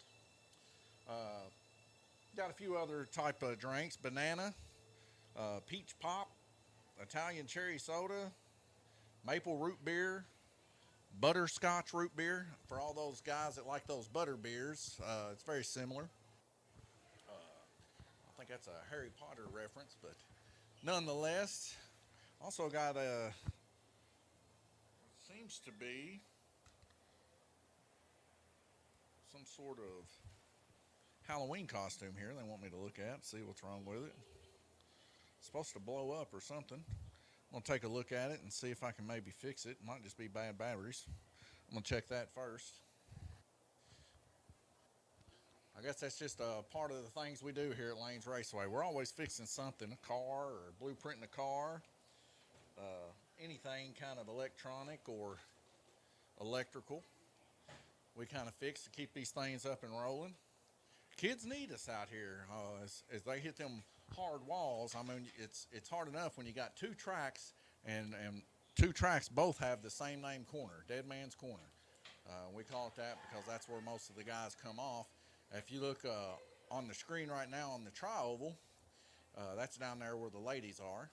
Speaker 1: Got a few other type of drinks, banana, peach pop, Italian cherry soda, maple root beer, butterscotch root beer. For all those guys that like those butter beers, it's very similar. I think that's a Harry Potter reference, but nonetheless, also got a, seems to be some sort of Halloween costume here they want me to look at, see what's wrong with it. It's supposed to blow up or something. I'm going to take a look at it and see if I can maybe fix it. Might just be bad batteries. I'm going to check that first. I guess that's just a part of the things we do here at Lanes Raceway. We're always fixing something, a car or blueprinting a car, anything kind of electronic or electrical. We kind of fix to keep these things up and rolling. Kids need us out here as they hit them hard walls. I mean, it's hard enough when you got 2 tracks and 2 tracks both have the same name corner, Dead Man's Corner. We call it that because that's where most of the guys come off. If you look on the screen right now on the tri-oval, that's down there where the ladies are.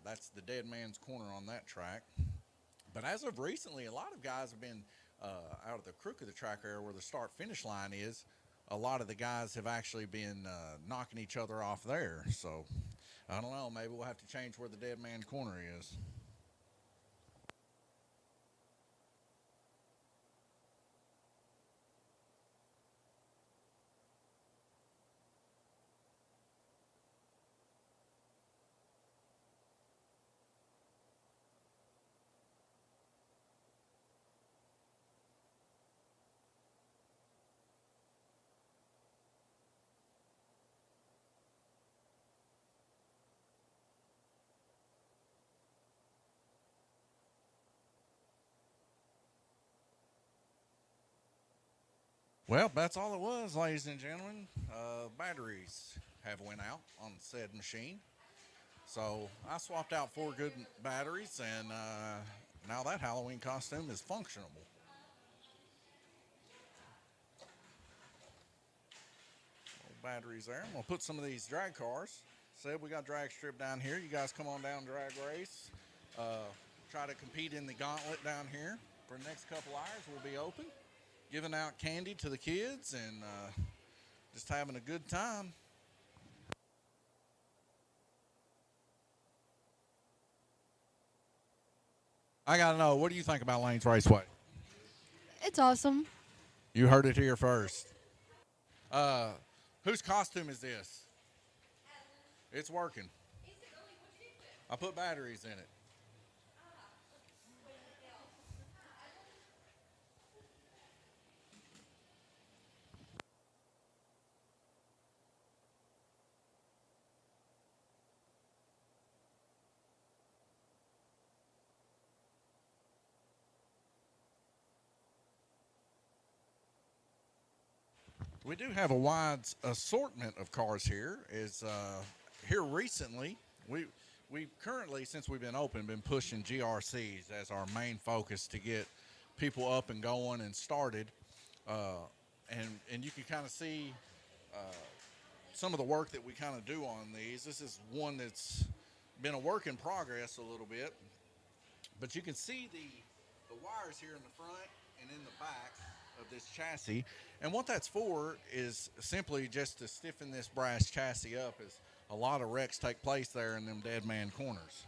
Speaker 1: That's the Dead Man's Corner on that track. But as of recently, a lot of guys have been out of the crook of the track area where the start-finish line is. A lot of the guys have actually been knocking each other off there. So, I don't know. Maybe we'll have to change where the Dead Man's Corner is. Well, that's all it was, ladies and gentlemen. Batteries have went out on said machine. So I swapped out 4 good batteries, and now that Halloween costume is functionable. Batteries there. I'm going to put some of these drag cars. Said we got drag strip down here. You guys come on down drag race. Try to compete in the Gauntlet down here. For the next couple hours, we'll be open, giving out candy to the kids and just having a good time. I got to know, what do you think about Lanes Raceway?
Speaker 4: It's awesome.
Speaker 1: You heard it here first. Uh, whose costume is this? It's working. I put batteries in it. We do have a wide assortment of cars here. Is here recently we currently, since we've been open, been pushing GRCs as our main focus to get people up and going and started. And you can kind of see some of the work that we kind of do on these. This is one that's been a work in progress a little bit, but you can see the wires here in the front and in the back of this chassis. And what that's for is simply just to stiffen this brass chassis up, as a lot of wrecks take place there in them dead man corners.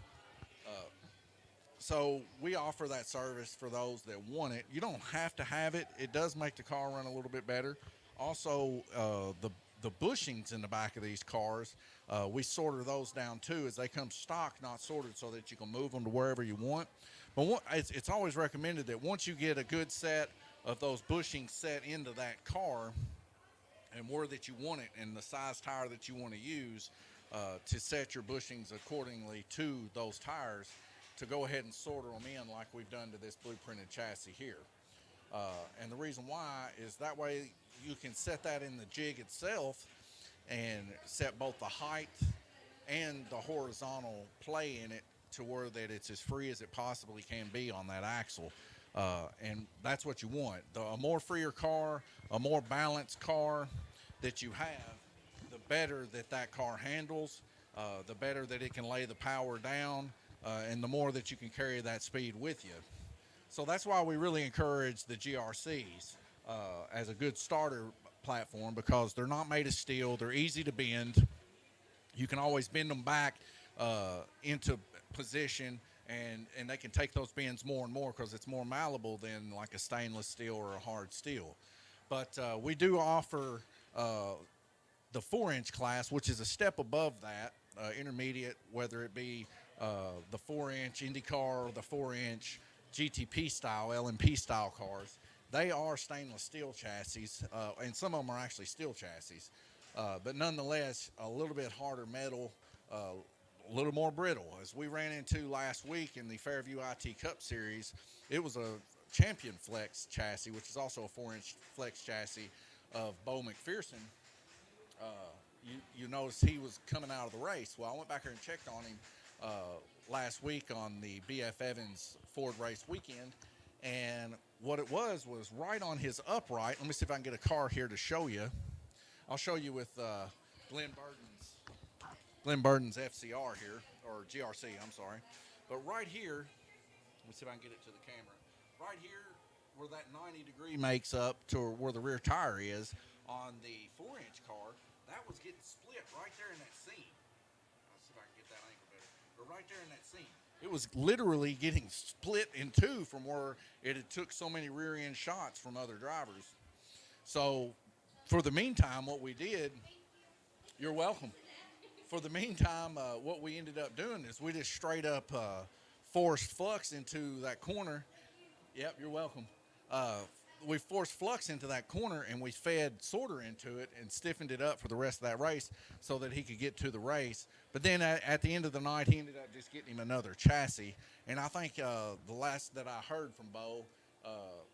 Speaker 1: So we offer that service for those that want it. You don't have to have it. It does make the car run a little bit better. Also, the bushings in the back of these cars, we sorter those down too, as they come stock, not sorted, so that you can move them to wherever you want. But it's always recommended that once you get a good set of those bushings set into that car, and where that you want it, and the size tire that you want to use, to set your bushings accordingly to those tires, to go ahead and sorter them in like we've done to this blueprinted chassis here. And the reason why is that way you can set that in the jig itself and set both the height and the horizontal play in it to where that it's as free as it possibly can be on that axle. And that's what you want. A more freer car, a more balanced car that you have, the better that car handles, the better that it can lay the power down, and the more that you can carry that speed with you. So that's why we really encourage the GRCs as a good starter platform, because they're not made of steel. They're easy to bend. You can always bend them back into position, and they can take those bends more and more because it's more malleable than like a stainless steel or a hard steel. But we do offer the 4-inch class, which is a step above that, intermediate, whether it be the 4-inch IndyCar or the 4-inch GTP style, LMP style cars. They are stainless steel chassis, and some of them are actually steel chassis, but nonetheless a little bit harder metal, a little more brittle. As we ran into last week in the Fairview IT Cup Series, it was a Champion Flex chassis, which is also a 4-inch flex chassis of Bo McPherson. You notice he was coming out of the race. Well, I went back here and checked on him last week on the BF Evans Ford race weekend, and what it was right on his upright. Let me see if I can get a car here to show you. I'll show you with Glenn Burden's FCR here, or GRC, I'm sorry. But right here, let me see if I can get it to the camera. Right here, where that 90-degree makes up to where the rear tire is on the 4-inch car, that was getting split right there in that seam. Let's see if I can get that angle better. But right there in that seam, it was literally getting split in two from where it had took so many rear end shots from other drivers. So for the meantime, what we did, you're welcome. For the meantime, what we ended up doing is we just straight up forced flux into that corner. Yep, you're welcome. We forced flux into that corner, and we fed sorter into it and stiffened it up for the rest of that race so that he could get to the race. But then at the end of the night, he ended up just getting him another chassis. And I think the last that I heard from Bo,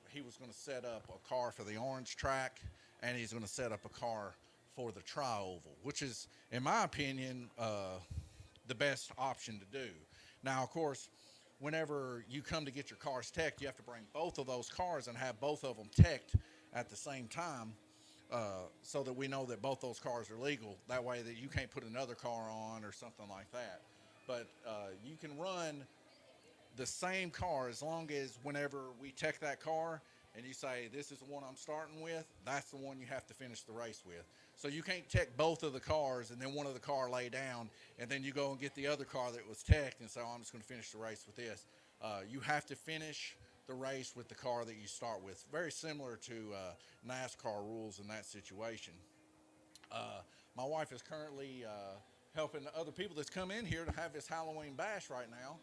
Speaker 1: he was going to set up a car for the orange track, and he's going to set up a car for the tri-oval, which is, in my opinion, the best option to do. Now, of course, whenever you come to get your cars teched, you have to bring both of those cars and have both of them teched at the same time, so that we know that both those cars are legal. That way that you can't put another car on or something like that. But you can run the same car as long as whenever we tech that car and you say, this is the one I'm starting with, that's the one you have to finish the race with. So you can't tech both of the cars and then one of the car lay down and then you go and get the other car that was teched and say, oh, I'm just going to finish the race with this. You have to finish the race with the car that you start with. Very similar to NASCAR rules in that situation. My wife is currently helping other people that's come in here to have this Halloween bash right now.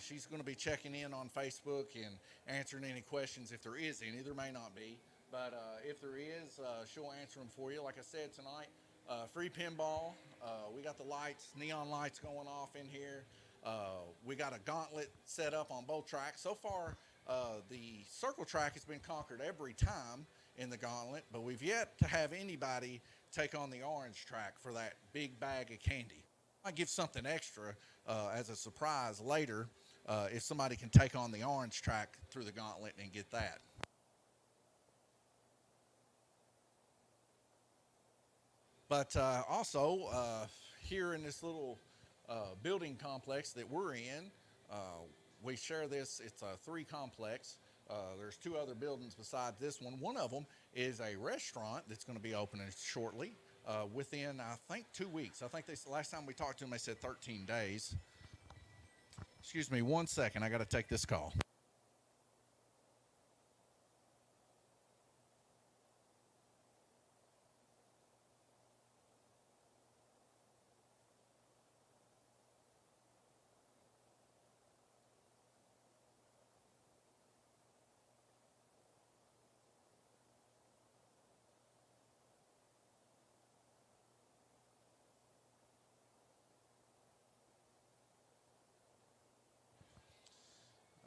Speaker 1: She's going to be checking in on Facebook and answering any questions if there is any. There may not be, but if there is, she'll answer them for you. Like I said tonight, free pinball. We got the lights, neon lights going off in here. We got a gauntlet set up on both tracks. So far, the circle track has been conquered every time in the gauntlet, but we've yet to have anybody take on the orange track for that big bag of candy. I give something extra as a surprise later if somebody can take on the orange track through the gauntlet and get that. But also, here in this little building complex that we're in, uh, we share this. It's a three complex. There's two other buildings besides this one. One of them is a restaurant that's going to be opening shortly, within, I think, 2 weeks. I think last time we talked to them, they said 13 days. Excuse me 1 second. I got to take this call.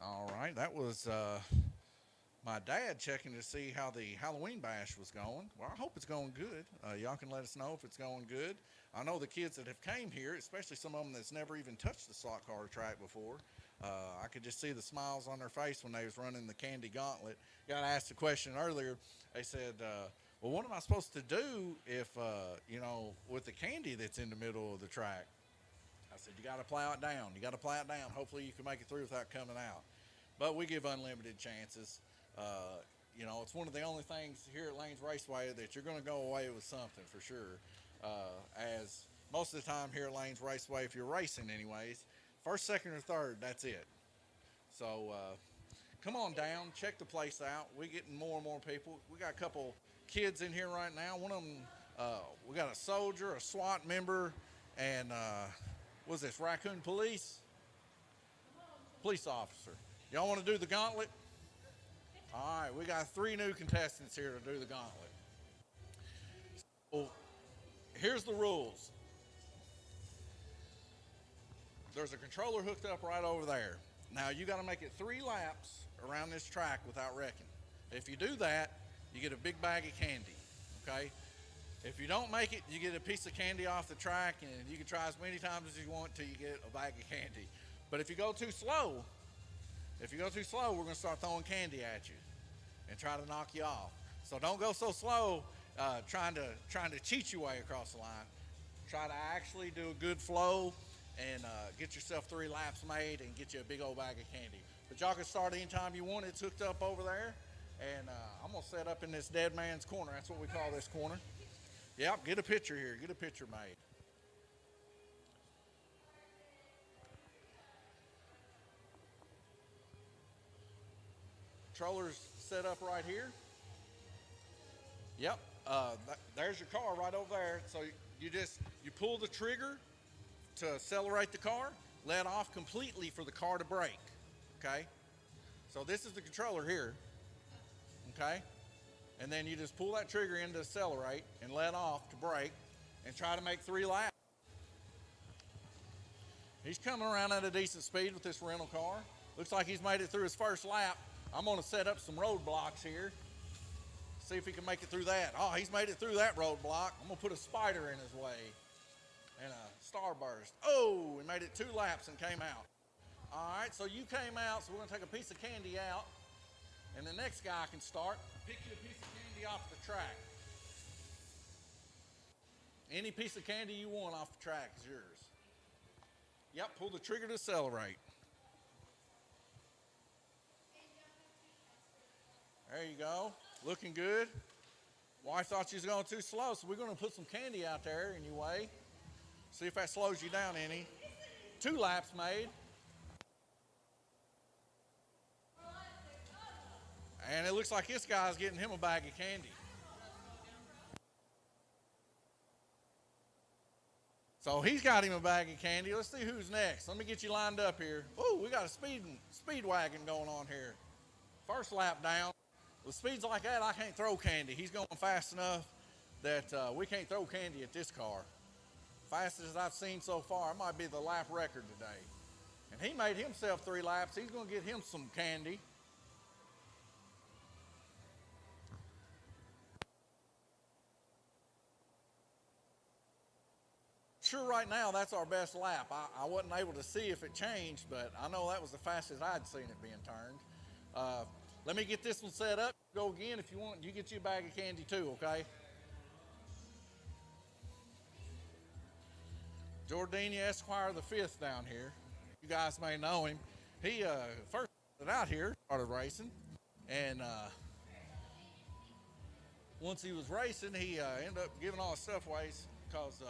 Speaker 1: All right, that was my dad checking to see how the Halloween bash was going. Well, I hope it's going good. Y'all can let us know if it's going good. I know the kids that have came here, especially some of them that's never even touched the slot car track before. I could just see the smiles on their face when they was running the candy gauntlet. Got asked a question earlier. They said, well, what am I supposed to do if, with the candy that's in the middle of the track? I said, you got to plow it down. You got to plow it down. Hopefully you can make it through without coming out. But we give unlimited chances. It's one of the only things here at Lanes Raceway that you're going to go away with something for sure. As most of the time here at Lanes Raceway, if you're racing anyways, first, second, or third, that's it. So come on down, check the place out. We're getting more and more people. We got a couple kids in here right now. One of them, we got a soldier, a SWAT member, and what's this, Raccoon Police officer. Y'all want to do the gauntlet? All right, we got 3 new contestants here to do the gauntlet. So here's the rules. There's a controller hooked up right over there. Now you got to make it 3 laps around this track without wrecking. If you do that, you get a big bag of candy, okay? If you don't make it, you get a piece of candy off the track, and you can try as many times as you want till you get a bag of candy. But if you go too slow, we're going to start throwing candy at you and try to knock you off. So don't go so slow trying to cheat your way across the line. Try to actually do a good flow and get yourself 3 laps made and get you a big old bag of candy. But y'all can start anytime you want. It's hooked up over there. And I'm going to set up in this dead man's corner. That's what we call this corner. Yep, get a picture here. Get a picture made. Controller's set up right here. Yep, there's your car right over there. So you pull the trigger to accelerate the car, let off completely for the car to brake, okay? So this is the controller here, okay? And then you just pull that trigger in to accelerate and let off to brake and try to make 3 laps. He's coming around at a decent speed with this rental car. Looks like he's made it through his first lap. I'm gonna set up some roadblocks here. See if he can make it through that. Oh, he's made it through that roadblock. I'm gonna put a spider in his way and a starburst. Oh, he made it 2 laps and came out. All right, so you came out, so we're gonna take a piece of candy out, and the next guy can start. Pick you a piece of candy off the track. Any piece of candy you want off the track is yours. Yep, pull the trigger to accelerate. There you go. Looking good. Wife thought she was going too slow, so we're going to put some candy out there in your way. See if that slows you down any. 2 laps made. And it looks like this guy's getting him a bag of candy. So he's got him a bag of candy. Let's see who's next. Let me get you lined up here. Oh, we got a speed wagon going on here. First lap down. With speeds like that, I can't throw candy. He's going fast enough that we can't throw candy at this car. Fastest as I've seen so far. It might be the lap record today. And he made himself 3 laps. He's going to get him some candy. Sure, right now, that's our best lap. I wasn't able to see if it changed, but I know that was the fastest I'd seen it being turned. Let me get this one set up. Go again if you want. You get you a bag of candy too, okay? Jordania Esquire the fifth down here. You guys may know him. He first started out here, started racing, and once he was racing, he ended up giving all his stuff away because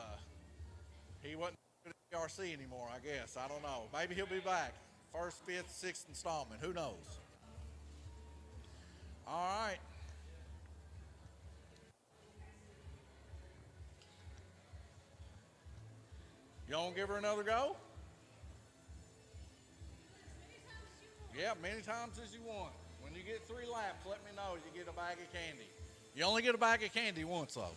Speaker 1: he wasn't good at RC anymore, I guess. I don't know. Maybe he'll be back. First, fifth, sixth installment. Who knows? All right. You want to give her another go? Yeah, many times as you want. When you get 3 laps, let me know. You get a bag of candy. You only get a bag of candy once, though.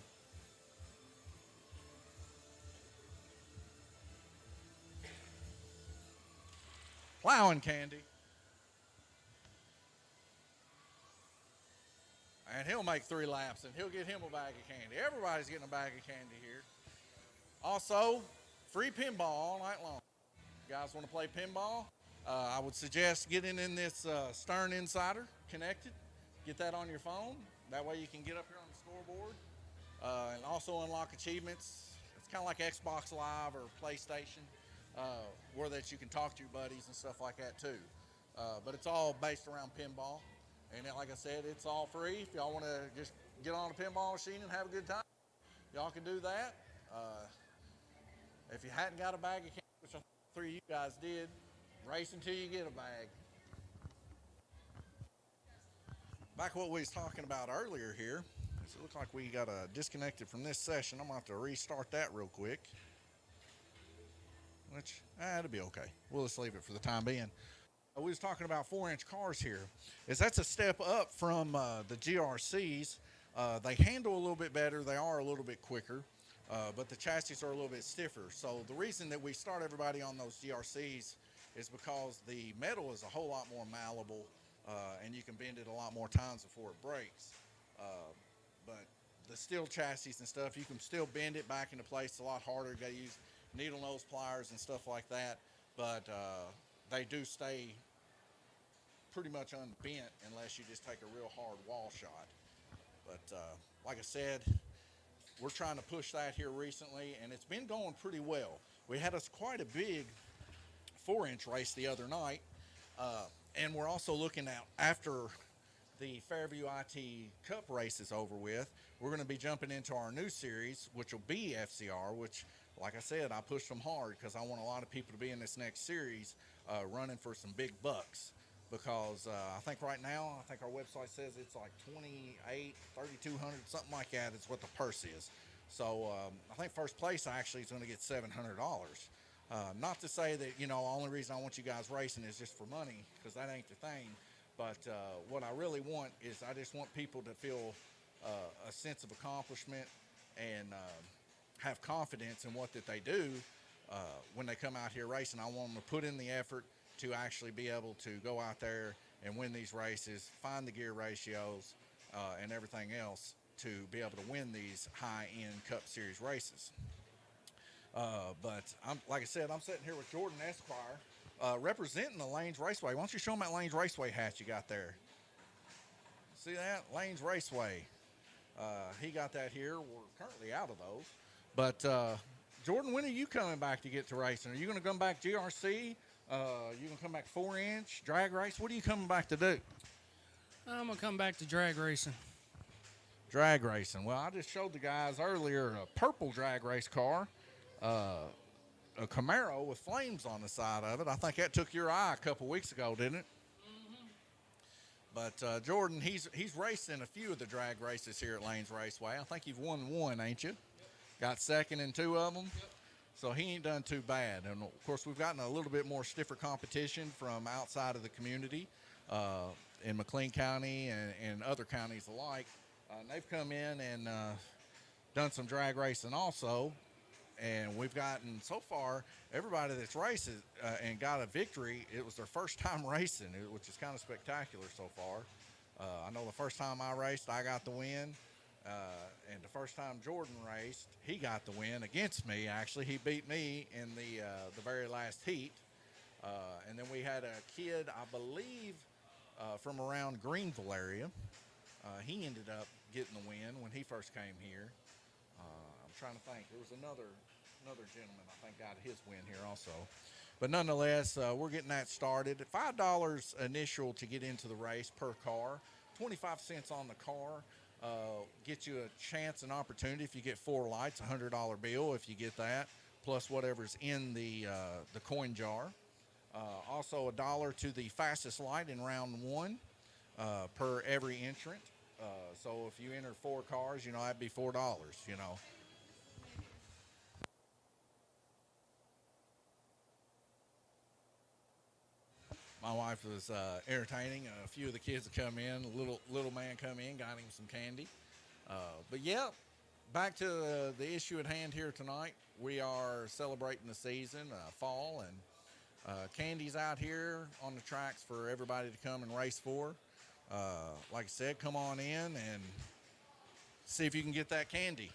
Speaker 1: Plowing candy. And he'll make 3 laps, and he'll get him a bag of candy. Everybody's getting a bag of candy here. Also, free pinball all night long. You guys want to play pinball? I would suggest getting in this Stern Insider connected. Get that on your phone. That way you can get up here on the scoreboard and also unlock achievements. It's kind of like Xbox Live or PlayStation, where that you can talk to your buddies and stuff like that too. But it's all based around pinball. And then, like I said, it's all free. If y'all want to just get on a pinball machine and have a good time, y'all can do that. If you hadn't got a bag of candy, which I think 3 of you guys did, race until you get a bag. Back to what we was talking about earlier here. It looks like we got disconnected from this session. I'm going to have to restart that real quick. Which, it'll be okay. We'll just leave it for the time being. We was talking about 4-inch cars here. That's a step up from the GRCs. They handle a little bit better. They are a little bit quicker. But the chassis are a little bit stiffer. So the reason that we start everybody on those GRCs is because the metal is a whole lot more malleable, and you can bend it a lot more times before it breaks. But the steel chassis and stuff, you can still bend it back into place a lot harder. You got to use needle nose pliers and stuff like that. But they do stay pretty much unbent unless you just take a real hard wall shot. But like I said, we're trying to push that here recently, and it's been going pretty well. We had quite a big 4-inch race the other night, and we're also looking at, after the Fairview IT Cup race is over with, we're going to be jumping into our new series, which will be FCR, which, like I said, I pushed them hard because I want a lot of people to be in this next series running for some big bucks. Because I think right now, I think our website says it's like 28, 3,200, something like that is what the purse is. So I think first place actually is going to get $700. Not to say that, the only reason I want you guys racing is just for money, because that ain't the thing. But what I really want is I just want people to feel a sense of accomplishment and have confidence in what that they do when they come out here racing. I want them to put in the effort to actually be able to go out there and win these races, find the gear ratios, and everything else to be able to win these high-end Cup Series races. But like I said, I'm sitting here with Jordan Esquire, representing the Lanes Raceway. Why don't you show them that Lanes Raceway hat you got there? See that? Lanes Raceway. He got that here. We're currently out of those. But Jordan, when are you coming back to get to racing? Are you going to come back GRC? You gonna come back 4-inch drag race? What are you coming back to do?
Speaker 5: I'm gonna come back to drag racing.
Speaker 1: Drag racing. Well, I just showed the guys earlier a purple drag race car, a Camaro with flames on the side of it. I think that took your eye a couple weeks ago, didn't it? Mm-hmm. But Jordan, he's raced in a few of the drag races here at Lanes Raceway. I think you've won one, ain't you? Yep. Got second in 2 of them. Yep. So he ain't done too bad. And, of course, we've gotten a little bit more stiffer competition from outside of the community in McLean County and other counties alike. And they've come in and done some drag racing also. And we've gotten, so far, everybody that's raced and got a victory, it was their first time racing, which is kind of spectacular so far. I know the first time I raced, I got the win. And the first time Jordan raced, he got the win against me. Actually, he beat me in the very last heat. And then we had a kid, I believe, from around Greenville area. He ended up getting the win when he first came here. I'm trying to think. There was another. another gentleman, I think, got his win here also. But nonetheless, we're getting that started. $5 initial to get into the race per car. 25 cents on the car. Get you a chance and opportunity if you get 4 lights, $100 bill if you get that, plus whatever's in the coin jar. Also, $1 to the fastest light in round one per every entrant. So if you enter 4 cars, that'd be $4. My wife was entertaining a few of the kids that come in. Little man come in, got him some candy. But yeah, back to the issue at hand here tonight. We are celebrating the season, fall, and candy's out here on the tracks for everybody to come and race for. Like I said, come on in and see if you can get that candy.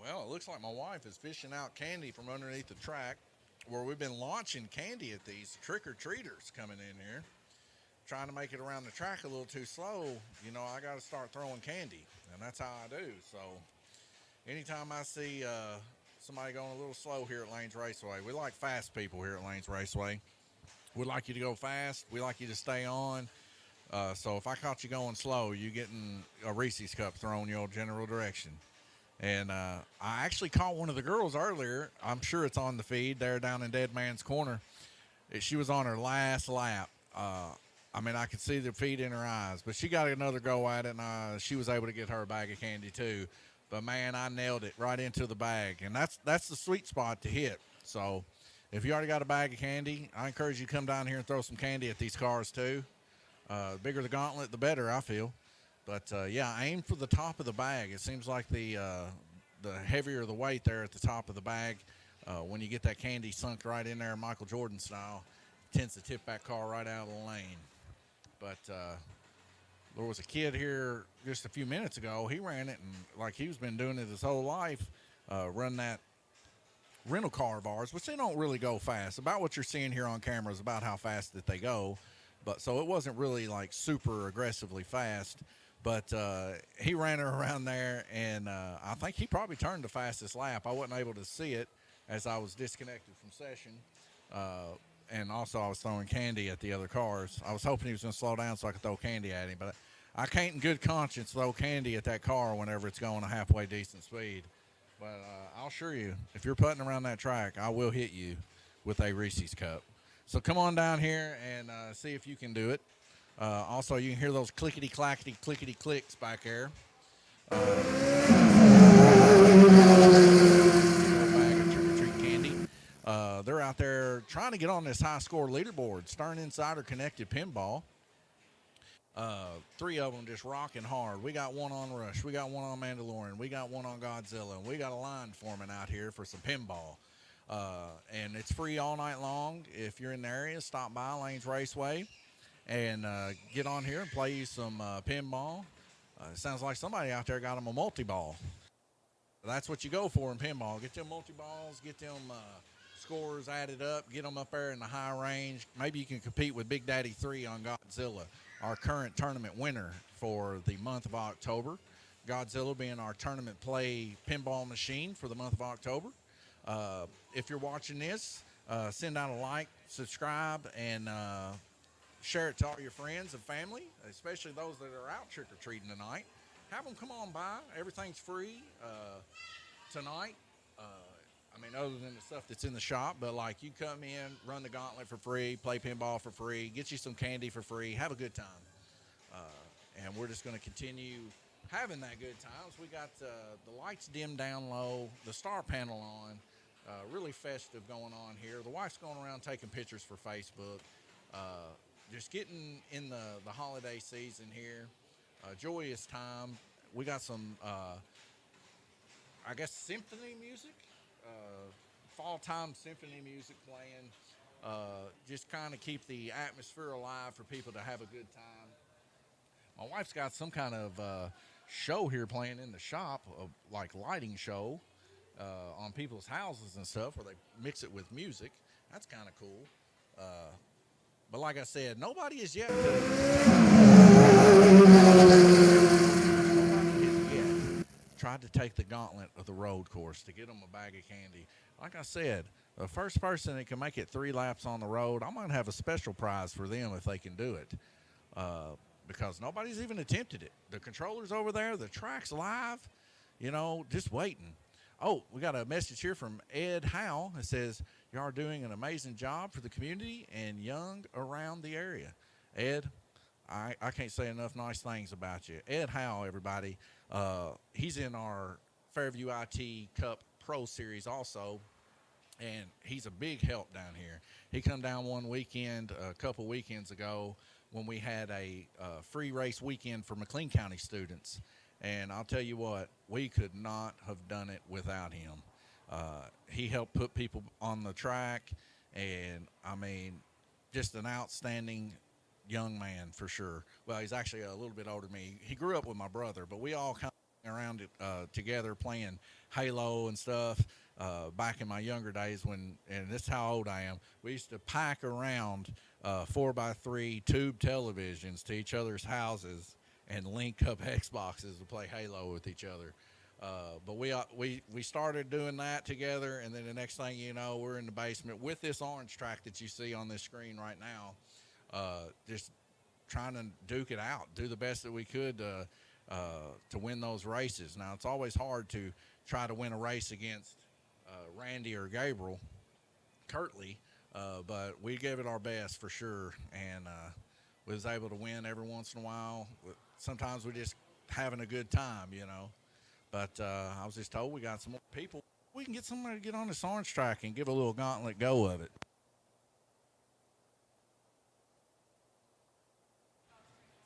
Speaker 1: Well, it looks like my wife is fishing out candy from underneath the track where we've been launching candy at these trick-or-treaters coming in here. Trying to make it around the track a little too slow, I got to start throwing candy, and that's how I do. So anytime I see somebody going a little slow here at Lanes Raceway, we like fast people here at Lanes Raceway. We like you to go fast. We like you to stay on. So if I caught you going slow, you getting a Reese's cup thrown your general direction. And I actually caught one of the girls earlier. I'm sure it's on the feed there down in Dead Man's Corner. She was on her last lap. I could see the feed in her eyes, but she got another go at it, and she was able to get her a bag of candy too. But man, I nailed it right into the bag, and that's the sweet spot to hit. So, if you already got a bag of candy, I encourage you to come down here and throw some candy at these cars too. The bigger the gauntlet, the better, I feel. But yeah, aim for the top of the bag. It seems like the heavier the weight there at the top of the bag, when you get that candy sunk right in there, Michael Jordan style, tends to tip that car right out of the lane. But there was a kid here just a few minutes ago. He ran it, and like he's been doing it his whole life, run that rental car of ours, which they don't really go fast. About what you're seeing here on camera is about how fast that they go. But so it wasn't really like super aggressively fast. But he ran her around there, and I think he probably turned the fastest lap. I wasn't able to see it as I was disconnected from session. And also I was throwing candy at the other cars. I was hoping he was going to slow down so I could throw candy at him. But I can't in good conscience throw candy at that car whenever it's going a halfway decent speed. But I'll assure you, if you're putting around that track, I will hit you with a Reese's cup. So come on down here and see if you can do it. Also, you can hear those clickety-clackety, clickety-clicks back there. Bag of trick-or-treat candy. They're out there trying to get on this high-score leaderboard. Stern Insider Connected Pinball. 3 of them just rocking hard. We got one on Rush. We got one on Mandalorian. We got one on Godzilla. And we got a line forming out here for some pinball. And it's free all night long. If you're in the area, stop by Lanes Raceway and get on here and play you some pinball. It sounds like somebody out there got them a multi-ball. That's what you go for in pinball. Get them multi-balls, get them scores added up, get them up there in the high range. Maybe you can compete with Big Daddy 3 on Godzilla, our current tournament winner for the month of October. Godzilla being our tournament play pinball machine for the month of October. If you're watching this, send out a like, subscribe, and share it to all your friends and family, especially those that are out trick-or-treating tonight. Have them come on by. Everything's free tonight. I mean, other than the stuff that's in the shop, but like you come in, run the gauntlet for free, play pinball for free, get you some candy for free, have a good time. And we're just going to continue having that good times. We got the lights dimmed down low, the star panel on, really festive going on here. The wife's going around taking pictures for Facebook. Just getting in the holiday season here. Joyous time. We got some, I guess, symphony music, fall time symphony music playing. Just kind of keep the atmosphere alive for people to have a good time. My wife's got some kind of show here playing in the shop, like lighting show on people's houses and stuff, where they mix it with music. That's kind of cool. But like I said, nobody has yet tried to take the gauntlet of the road course to get them a bag of candy. Like I said, the first person that can make it 3 laps on the road, I might have a special prize for them if they can do it. Because nobody's even attempted it. The controller's over there, the track's live, just waiting. Oh, we got a message here from Ed Howe. It says, you are doing an amazing job for the community and young around the area. Ed, I can't say enough nice things about you. Ed Howe, everybody, he's in our Fairview IT Cup Pro Series also, and he's a big help down here. He come down one weekend, a couple weekends ago, when we had a free race weekend for McLean County students. And I'll tell you what, we could not have done it without him. He helped put people on the track, and, I mean, just an outstanding young man for sure. Well, he's actually a little bit older than me. He grew up with my brother, but we all kind of hung around it together playing Halo and stuff back in my younger days and this is how old I am. We used to pack around 4x3 tube televisions to each other's houses and link up Xboxes to play Halo with each other. But we started doing that together, and then the next thing you know, we're in the basement with this orange track that you see on this screen right now, just trying to duke it out, do the best that we could to win those races. Now, it's always hard to try to win a race against Randy or Gabriel Kirtley, but we gave it our best for sure, and we was able to win every once in a while. Sometimes we're just having a good time, But I was just told we got some more people. We can get somebody to get on this orange track and give a little gauntlet go of it.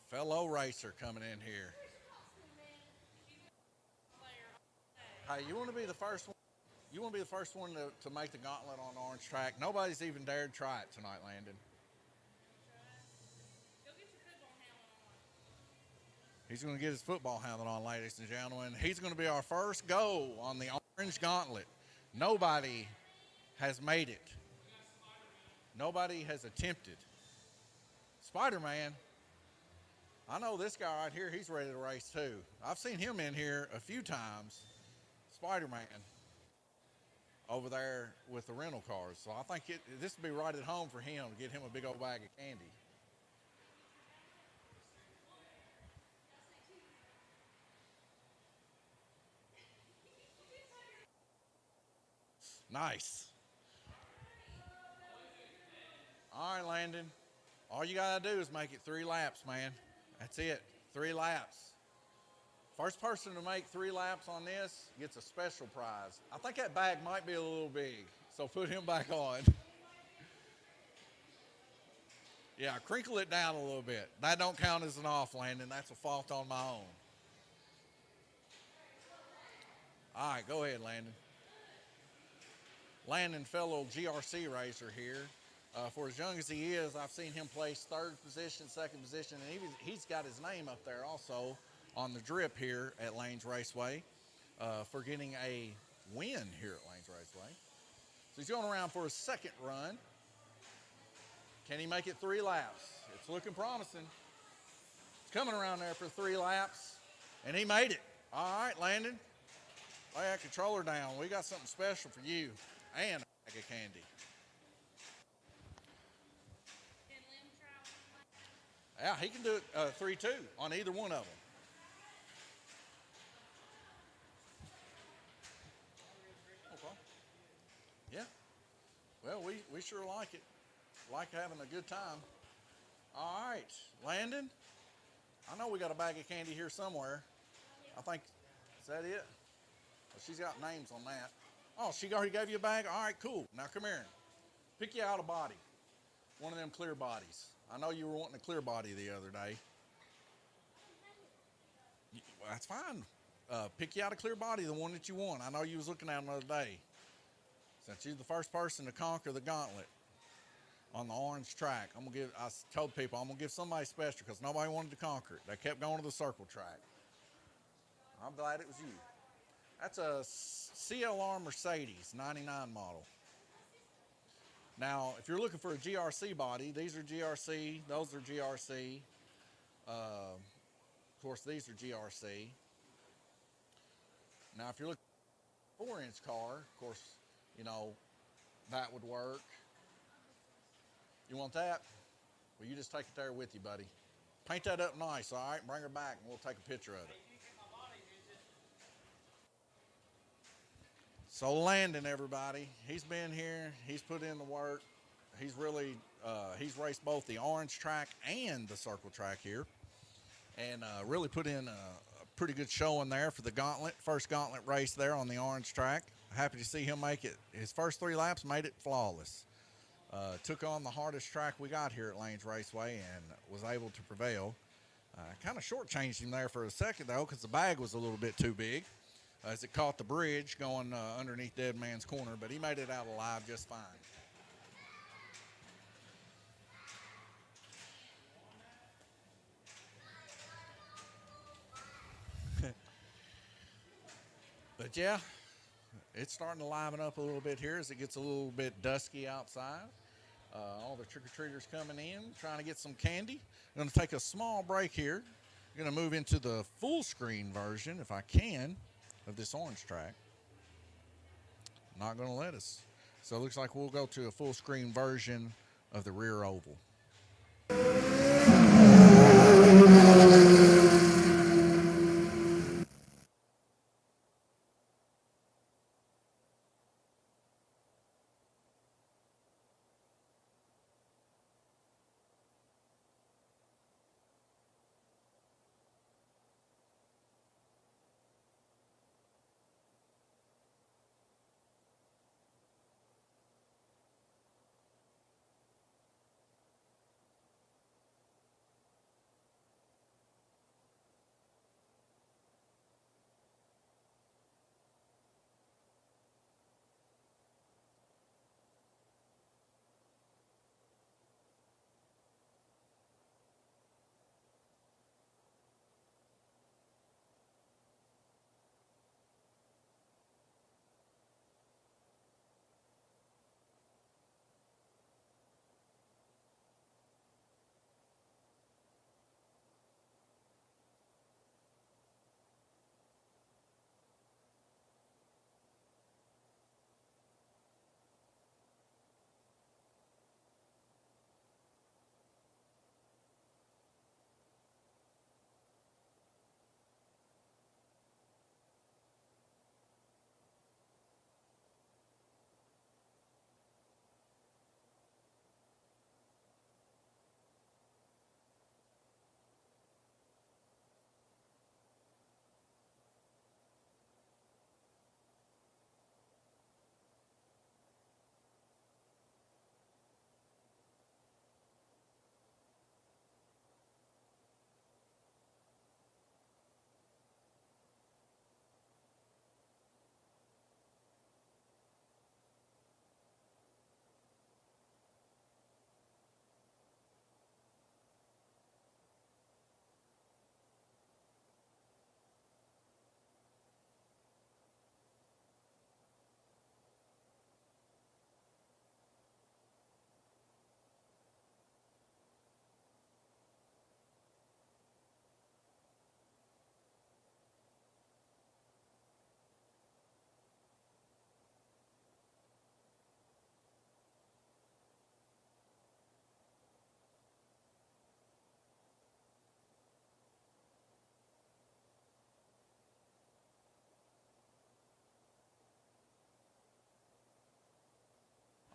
Speaker 1: Fellow racer coming in here. Hey, you want to be the first one? You want to be the first one to make the gauntlet on the orange track? Nobody's even dared try it tonight, Landon. He's going to get his football helmet on, ladies and gentlemen. He's going to be our first go on the orange gauntlet. Nobody has made it. Nobody has attempted. Spider-Man. I know this guy right here, he's ready to race too. I've seen him in here a few times. Spider-Man over there with the rental cars. So I think this would be right at home for him to get him a big old bag of candy. Nice. All right, Landon. All you got to do is make it 3 laps, man. That's it. 3 laps. First person to make 3 laps on this gets a special prize. I think that bag might be a little big, so put him back on. Yeah, crinkle it down a little bit. That don't count as an off, Landon. That's a fault on my own. All right, go ahead, Landon. Landon, fellow GRC racer here. For as young as he is, I've seen him place 3rd position, 2nd position, and he's got his name up there also on the drip here at Lanes Raceway for getting a win here at Lanes Raceway. So he's going around for his 2nd run. Can he make it 3 laps? It's looking promising. He's coming around there for 3 laps, and he made it. All right, Landon, lay that controller down. We got something special for you and a bag of candy. Yeah, he can do it 3-2 on either one of them. Okay. We sure like it. Like having a good time. All right, Landon. I know we got a bag of candy here somewhere. I think, is that it? Well, she's got names on that. Oh, she already gave you a bag? All right, cool. Now come here. Pick you out a body. One of them clear bodies. I know you were wanting a clear body the other day. Well, that's fine. Pick you out a clear body, the one that you want. I know you was looking at another day. Since you're the first person to conquer the gauntlet on the orange track, I told people I'm gonna give somebody special because nobody wanted to conquer it. They kept going to the circle track. I'm glad it was you. That's a CLR Mercedes 99 model. Now, if you're looking for a GRC body, these are GRC, those are GRC. Of course, these are GRC. Now, if you're looking for a 4-inch car, of course, you know, that would work. You want that? Well, you just take it there with you, buddy. Paint that up nice, all right? Bring her back, and we'll take a picture of it. So Landon, everybody, he's been here. He's put in the work. He's really, he's raced both the orange track and the circle track here. And really put in a pretty good showing there for the gauntlet. First gauntlet race there on the orange track. Happy to see him make it. His first 3 laps made it flawless. Took on the hardest track we got here at Lanes Raceway and was able to prevail. Kind of shortchanged him there for a second, though, because the bag was a little bit too big as it caught the bridge going underneath Dead Man's Corner, but he made it out alive just fine. But yeah, it's starting to liven up a little bit here as it gets a little bit dusky outside. All the trick-or-treaters coming in, trying to get some candy. I'm going to take a small break here. I'm going to move into the full screen version, if I can, of this orange track. Not going to let us. So it looks like we'll go to a full screen version of the rear oval.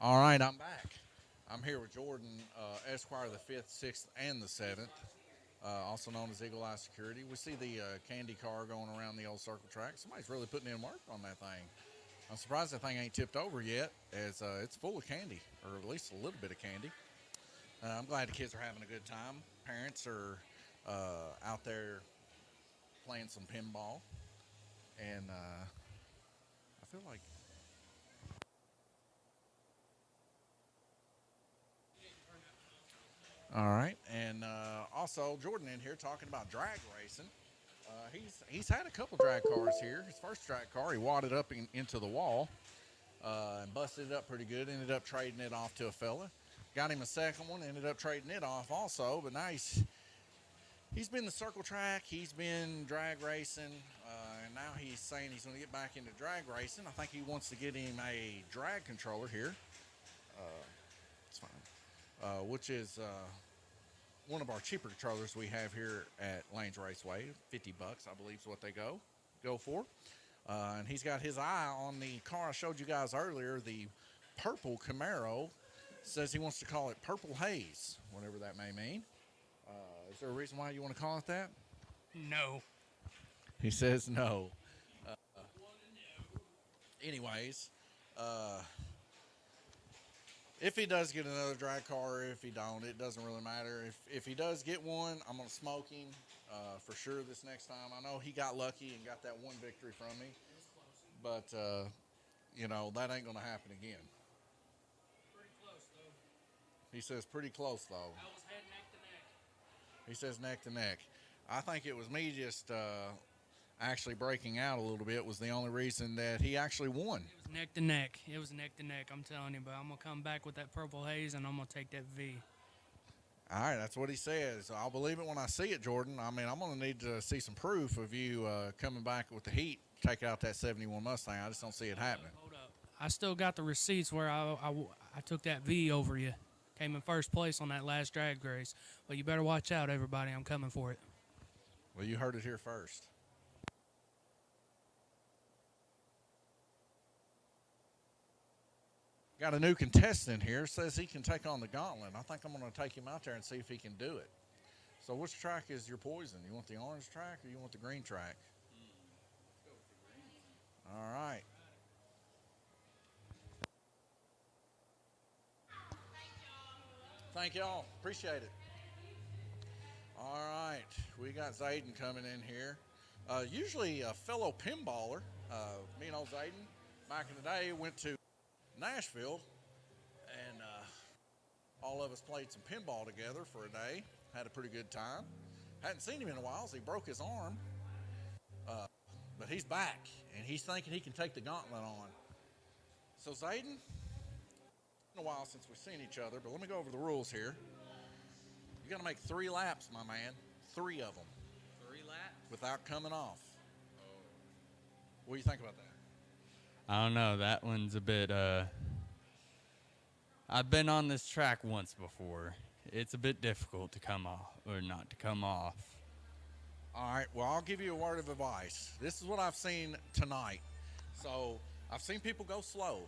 Speaker 1: All right, I'm back. I'm here with Jordan, Esquire, the 5th, 6th, and the 7th, also known as Eagle Eye Security. We see the candy car going around the old circle track. Somebody's really putting in work on that thing. I'm surprised that thing ain't tipped over yet, as it's full of candy, or at least a little bit of candy. I'm glad the kids are having a good time. Parents are out there playing some pinball, and I feel like all right, and also Jordan in here talking about drag racing. He's had a couple drag cars here. His first drag car, he wadded up into the wall and busted it up pretty good. Ended up trading it off to a fella. Got him a second one. Ended up trading it off also. But now he's been the circle track. He's been drag racing, and now he's saying he's going to get back into drag racing. I think he wants to get him a drag controller here. It's fine, which is one of our cheaper controllers we have here at Lanes Raceway. $50, I believe, is what they go for. And he's got his eye on the car I showed you guys earlier, the purple Camaro. Says he wants to call it Purple Haze, whatever that may mean. Is there a reason why you want to call it that?
Speaker 5: No.
Speaker 1: He says no. Anyways, if he does get another drag car, or if he don't, it doesn't really matter. If he does get one, I'm going to smoke him for sure this next time. I know he got lucky and got that one victory from me. But, that ain't going to happen again.
Speaker 5: Pretty close, though.
Speaker 1: He says pretty close, though.
Speaker 5: I was head neck to neck.
Speaker 1: He says neck to neck. I think it was me just actually breaking out a little bit was the only reason that he actually won.
Speaker 5: It was neck to neck. It was neck to neck, I'm telling you. But I'm going to come back with that Purple Haze, and I'm going to take that V.
Speaker 1: All right, that's what he says. I'll believe it when I see it, Jordan. I mean, I'm going to need to see some proof of you coming back with the heat, take out that 71 Mustang. I just don't see it happening.
Speaker 5: Hold up. I still got the receipts where I took that V over you. Came in first place on that last drag race. But you better watch out, everybody. I'm coming for it.
Speaker 1: Well, you heard it here first. Got a new contestant here. Says he can take on the Gauntlet. I think I'm going to take him out there and see if he can do it. So which track is your poison? You want the orange track or you want the green track? All right. Thank y'all. Appreciate it. All right. We got Zayden coming in here. Usually a fellow pinballer. Me and old Zayden, back in the day, went to Nashville, and all of us played some pinball together for a day. Had a pretty good time. Hadn't seen him in a while, so he broke his arm. But he's back, and he's thinking he can take the Gauntlet on. So, Zayden, it's been a while since we've seen each other, but let me go over the rules here. You got to make 3 laps, my man. 3 of them.
Speaker 3: 3 laps?
Speaker 1: Without coming off. What do you think about that?
Speaker 6: I don't know. That one's a bit, I've been on this track once before. It's a bit difficult to come off, or not to come off.
Speaker 1: All right, well, I'll give you a word of advice. This is what I've seen tonight. So I've seen people go slow,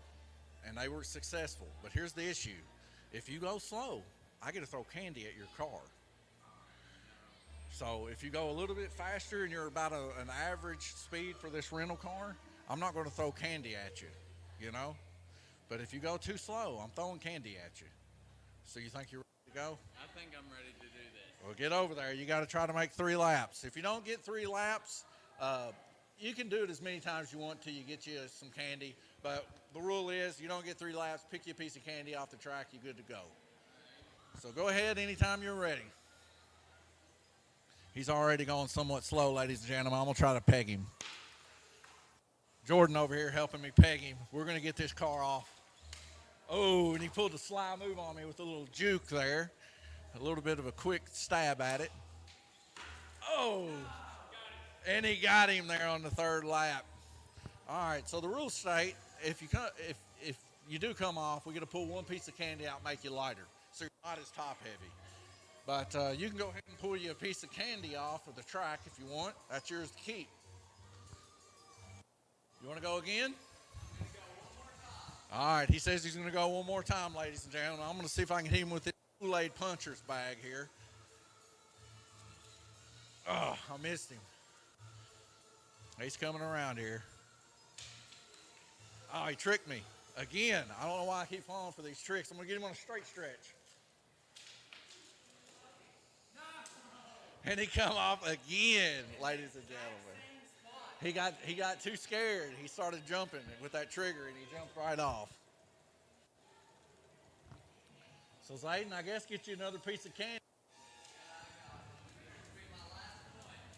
Speaker 1: and they were successful. But here's the issue. If you go slow, I get to throw candy at your car. So if you go a little bit faster and you're about an average speed for this rental car, I'm not going to throw candy at you, But if you go too slow, I'm throwing candy at you. So you think you're ready to go?
Speaker 6: I think I'm ready to do this.
Speaker 1: Well, get over there. You got to try to make 3 laps. If you don't get 3 laps, you can do it as many times as you want till you get you some candy. But the rule is you don't get 3 laps, pick you a piece of candy off the track, you're good to go. So go ahead anytime you're ready. He's already going somewhat slow, ladies and gentlemen. I'm going to try to peg him. Jordan over here helping me peg him. We're going to get this car off. Oh, and he pulled a sly move on me with a little juke there. A little bit of a quick stab at it. Oh, and he got him there on the 3rd lap. All right, so the rules state if you do come off, we're going to pull 1 piece of candy out and make you lighter. So you're not as top heavy. But you can go ahead and pull you a piece of candy off of the track if you want. That's yours to keep. You want to go again? All right, he says he's going to go one more time, ladies and gentlemen. I'm going to see if I can hit him with the Kool-Aid puncher's bag here. Oh, I missed him. He's coming around here. Oh, he tricked me. Again, I don't know why I keep falling for these tricks. I'm going to get him on a straight stretch. And he come off again, ladies and gentlemen. He got too scared. He started jumping with that trigger, and he jumped right off. So, Zayden, I guess get you another piece of candy.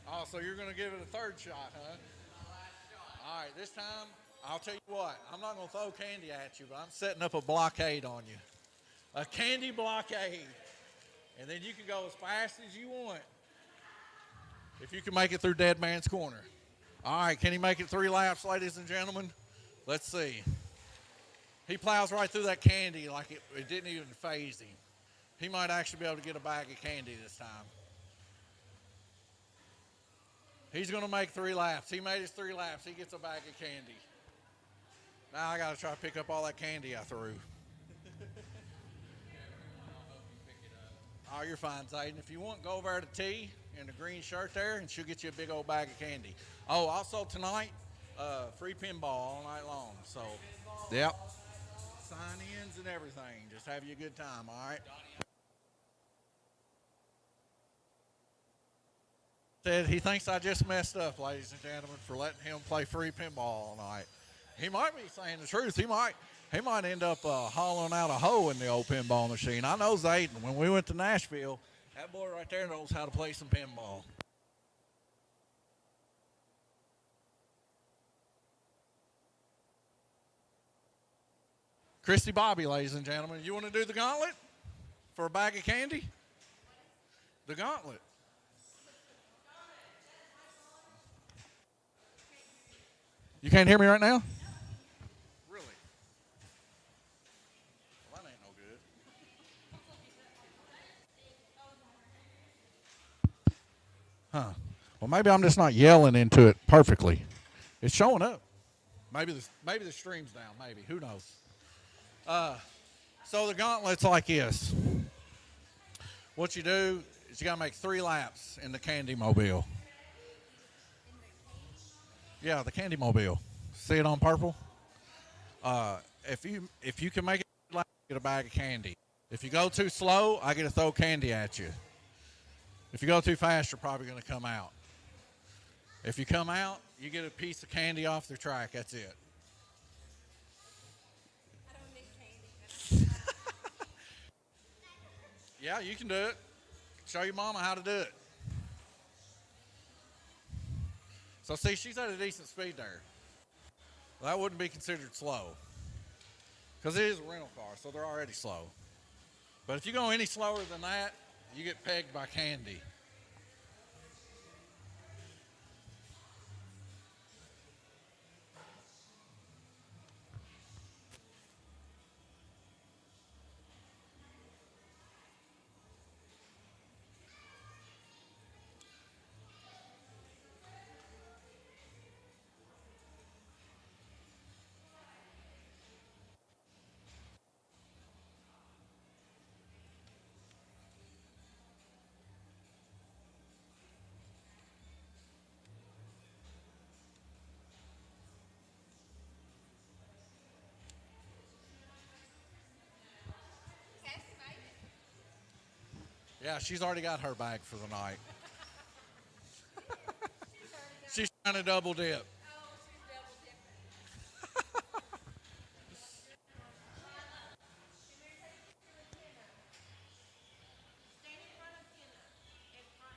Speaker 1: Oh, so you're going to give it a third shot, huh? All right, this time, I'll tell you what. I'm not going to throw candy at you, but I'm setting up a blockade on you. A candy blockade. And then you can go as fast as you want if you can make it through Dead Man's Corner. All right, can he make it 3 laps, ladies and gentlemen? Let's see. He plows right through that candy like it didn't even faze him. He might actually be able to get a bag of candy this time. He's going to make 3 laps. He made his 3 laps. He gets a bag of candy. Now I got to try to pick up all that candy I threw. Oh, you're fine, Zayden. If you want, go over to T in the green shirt there, and she'll get you a big old bag of candy. Oh, also tonight, free pinball all night long. So, yep. Sign-ins and everything. Just have you a good time, all right? Said he thinks I just messed up, ladies and gentlemen, for letting him play free pinball all night. He might be saying the truth. He might end up hollowing out a hole in the old pinball machine. I know Zayden. When we went to Nashville, that boy right there knows how to play some pinball. Christy Bobby, ladies and gentlemen, you want to do the gauntlet for a bag of candy? The gauntlet. You can't hear me right now? Really? Well, that ain't no good. Huh. Well, maybe I'm just not yelling into it perfectly. It's showing up. Maybe the stream's down. Maybe. Who knows? So the gauntlet's like this. What you do is you got to make 3 laps in the Candy Mobile. Yeah, the Candy Mobile. See it on purple? If you can make it, you get a bag of candy. If you go too slow, I get to throw candy at you. If you go too fast, you're probably going to come out. If you come out, you get a piece of candy off the track. That's it.
Speaker 2: I don't need candy.
Speaker 1: Yeah, you can do it. Show your mama how to do it. So, see, she's at a decent speed there. Well, that wouldn't be considered slow. Because it is a rental car, so they're already slow. But if you go any slower than that, you get pegged by candy. Yeah, she's already got her bag for the night. She's trying to double dip.
Speaker 2: Oh, she's double dipping. Stand in front of Kenna. In front.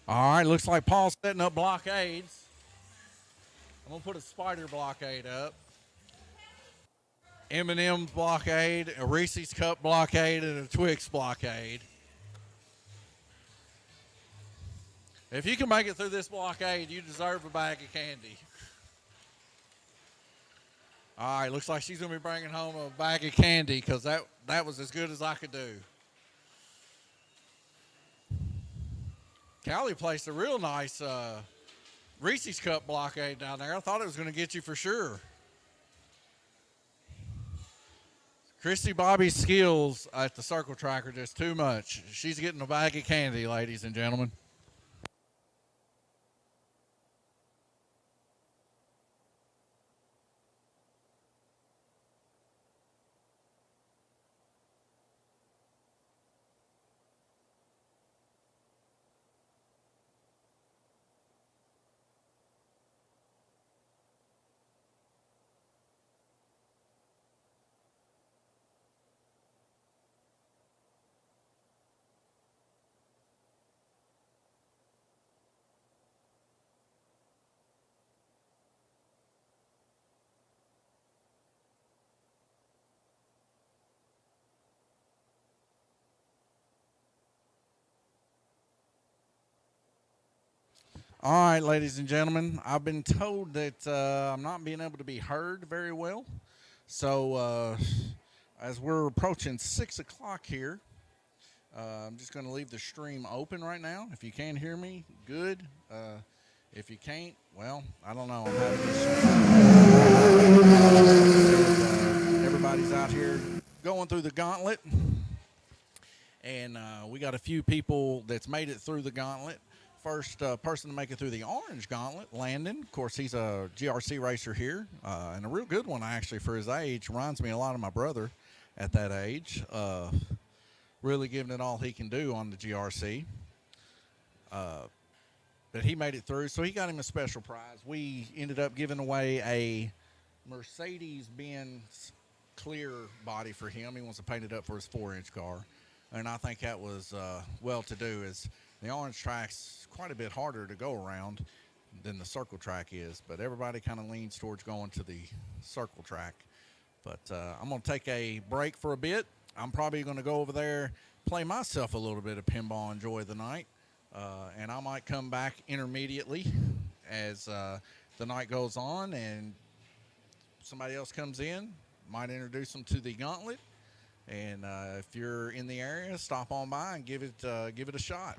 Speaker 1: All right, looks like Paul's setting up blockades. I'm going to put a spider blockade up. M&M's blockade, a Reese's Cup blockade, and a Twix blockade. If you can make it through this blockade, you deserve a bag of candy. All right, looks like she's going to be bringing home a bag of candy because that was as good as I could do. Callie placed a real nice Reese's Cup blockade down there. I thought it was going to get you for sure. Christy Bobby's skills at the circle track are just too much. She's getting a bag of candy, ladies and gentlemen. All right, ladies and gentlemen, I've been told that I'm not being able to be heard very well. So as we're approaching 6 o'clock here, I'm just going to leave the stream open right now. If you can hear me, good. If you can't, well, I don't know. I'm having issues. Everybody's out here going through the gauntlet. And we got a few people that's made it through the gauntlet. First person to make it through the orange gauntlet, Landon. Of course, he's a GRC racer here, and a real good one, actually, for his age. Reminds me a lot of my brother at that age. Really giving it all he can do on the GRC. But he made it through, so he got him a special prize. We ended up giving away a Mercedes-Benz clear body for him. He wants to paint it up for his 4-inch car. And I think that was well-to-do, as the orange track's quite a bit harder to go around than the circle track is. But everybody kind of leans towards going to the circle track. But I'm going to take a break for a bit. I'm probably going to go over there, play myself a little bit of pinball, enjoy the night. And I might come back intermediately as the night goes on and somebody else comes in. Might introduce them to the gauntlet. And if you're in the area, stop on by and give it a shot.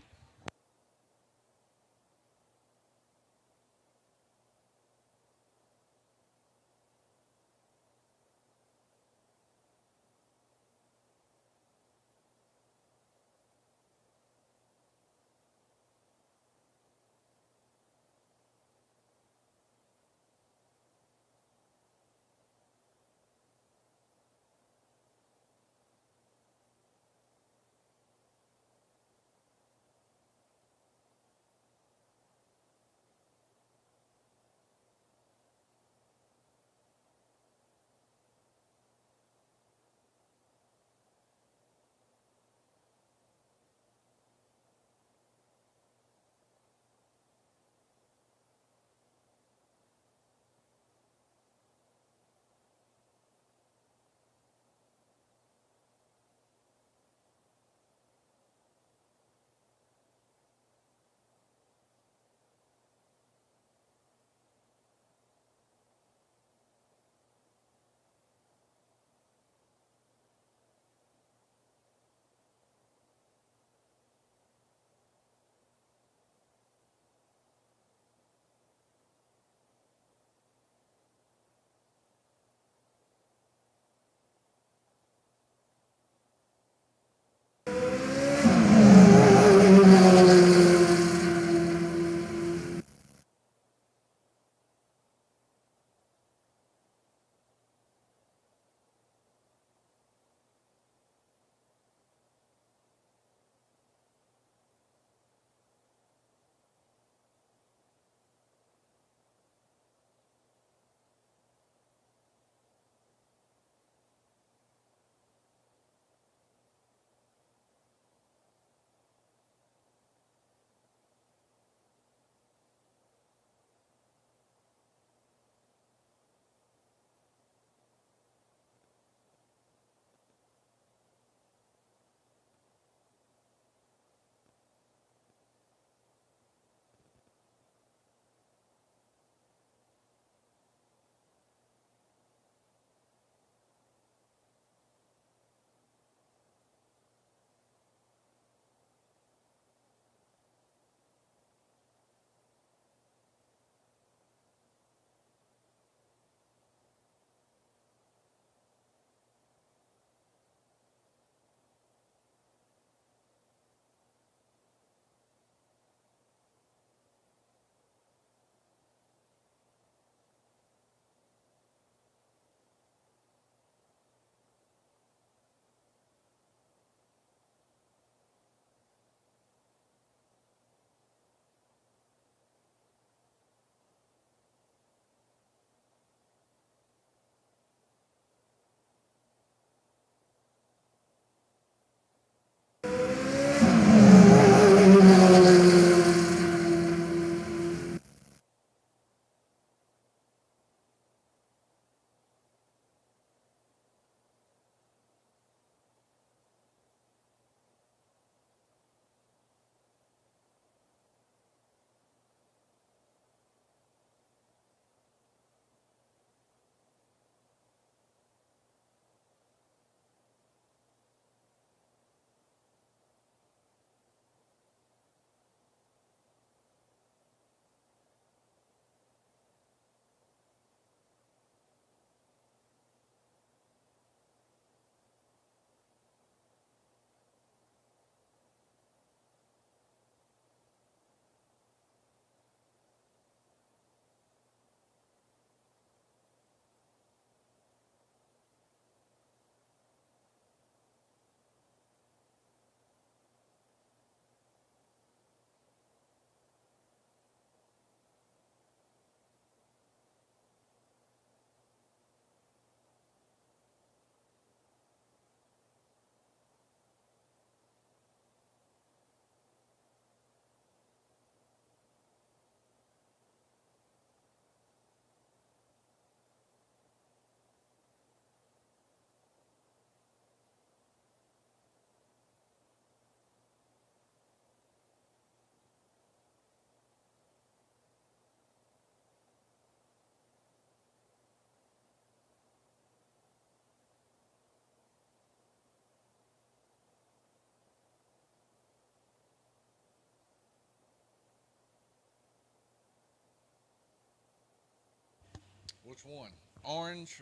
Speaker 1: Which one? Orange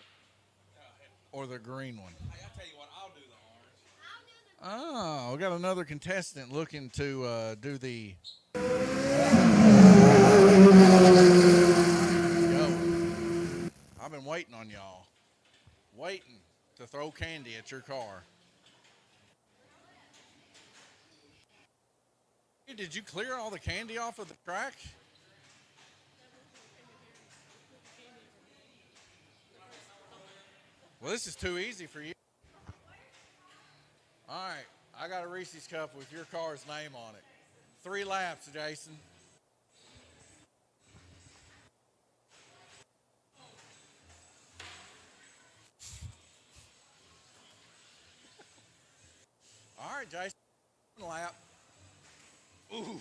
Speaker 1: or the green one?
Speaker 6: Hey, I'll tell you what, I'll do the orange.
Speaker 1: Oh, we got another contestant looking to do the. Let's go. I've been waiting on y'all. Waiting to throw candy at your car. Hey, did you clear all the candy off of the track? Well, this is too easy for you. All right, I got a Reese's cup with your car's name on it. 3 laps, Jason. All right, Jason. 1 lap. Ooh.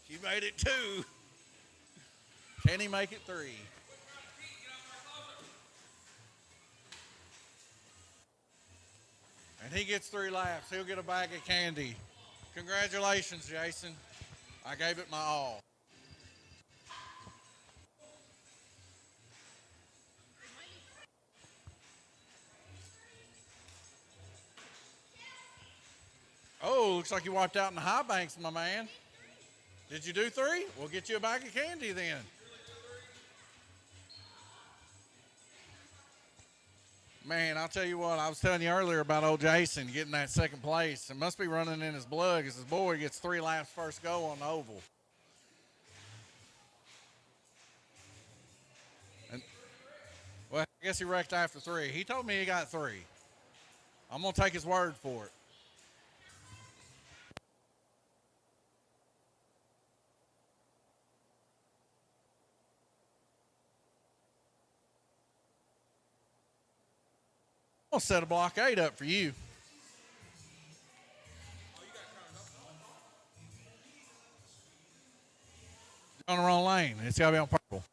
Speaker 1: You made it 2. Can he make it 3? And he gets 3 laps. He'll get a bag of candy. Congratulations, Jason. I gave it my all. Oh, looks like you wiped out in the high banks, my man. Did you do 3? We'll get you a bag of candy then. Man, I'll tell you what, I was telling you earlier about old Jason getting that 2nd place. It must be running in his blood because his boy gets 3 laps first go on the oval. And, well, I guess he wrecked after 3. He told me he got 3. I'm going to take his word for it. I'll set a blockade up for you. On the wrong lane. It's got to be on purple.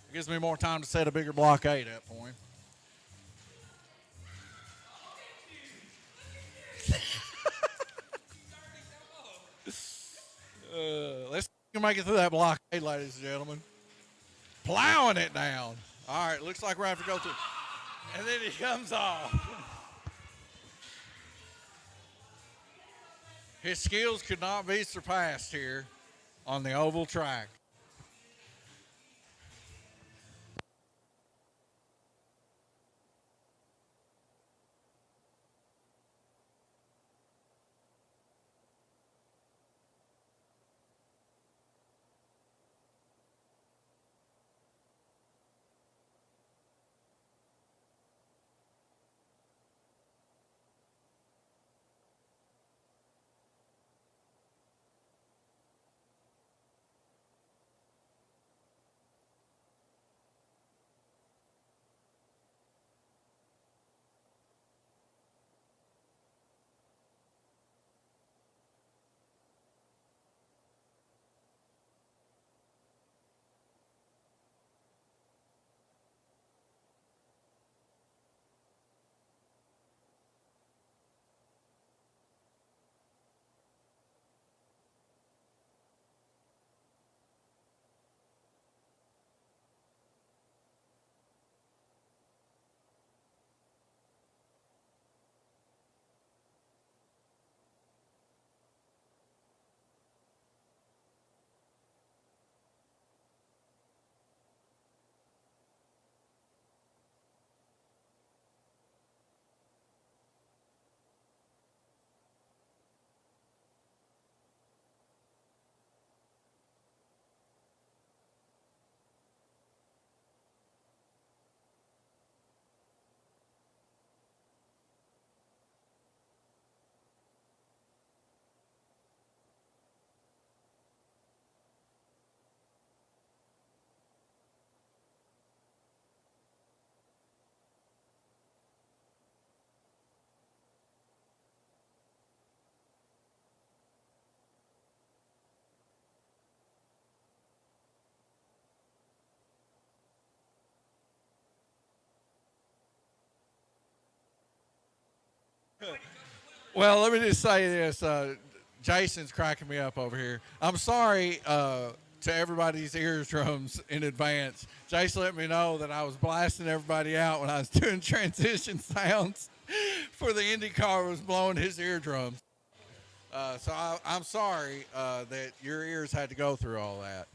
Speaker 1: It gives me more time to set a bigger blockade up for him. Let's make it through that blockade, ladies and gentlemen. Plowing it down. All right, looks like we're going to have to go through. And then he comes off. His skills could not be surpassed here on the oval track. Well, let me just say this. Jason's cracking me up over here. I'm sorry.
Speaker 7: to everybody's eardrums in advance. Jace let me know that I was blasting everybody out when I was doing transition sounds for the IndyCar was blowing his eardrums. So I'm sorry that your ears had to go through all that.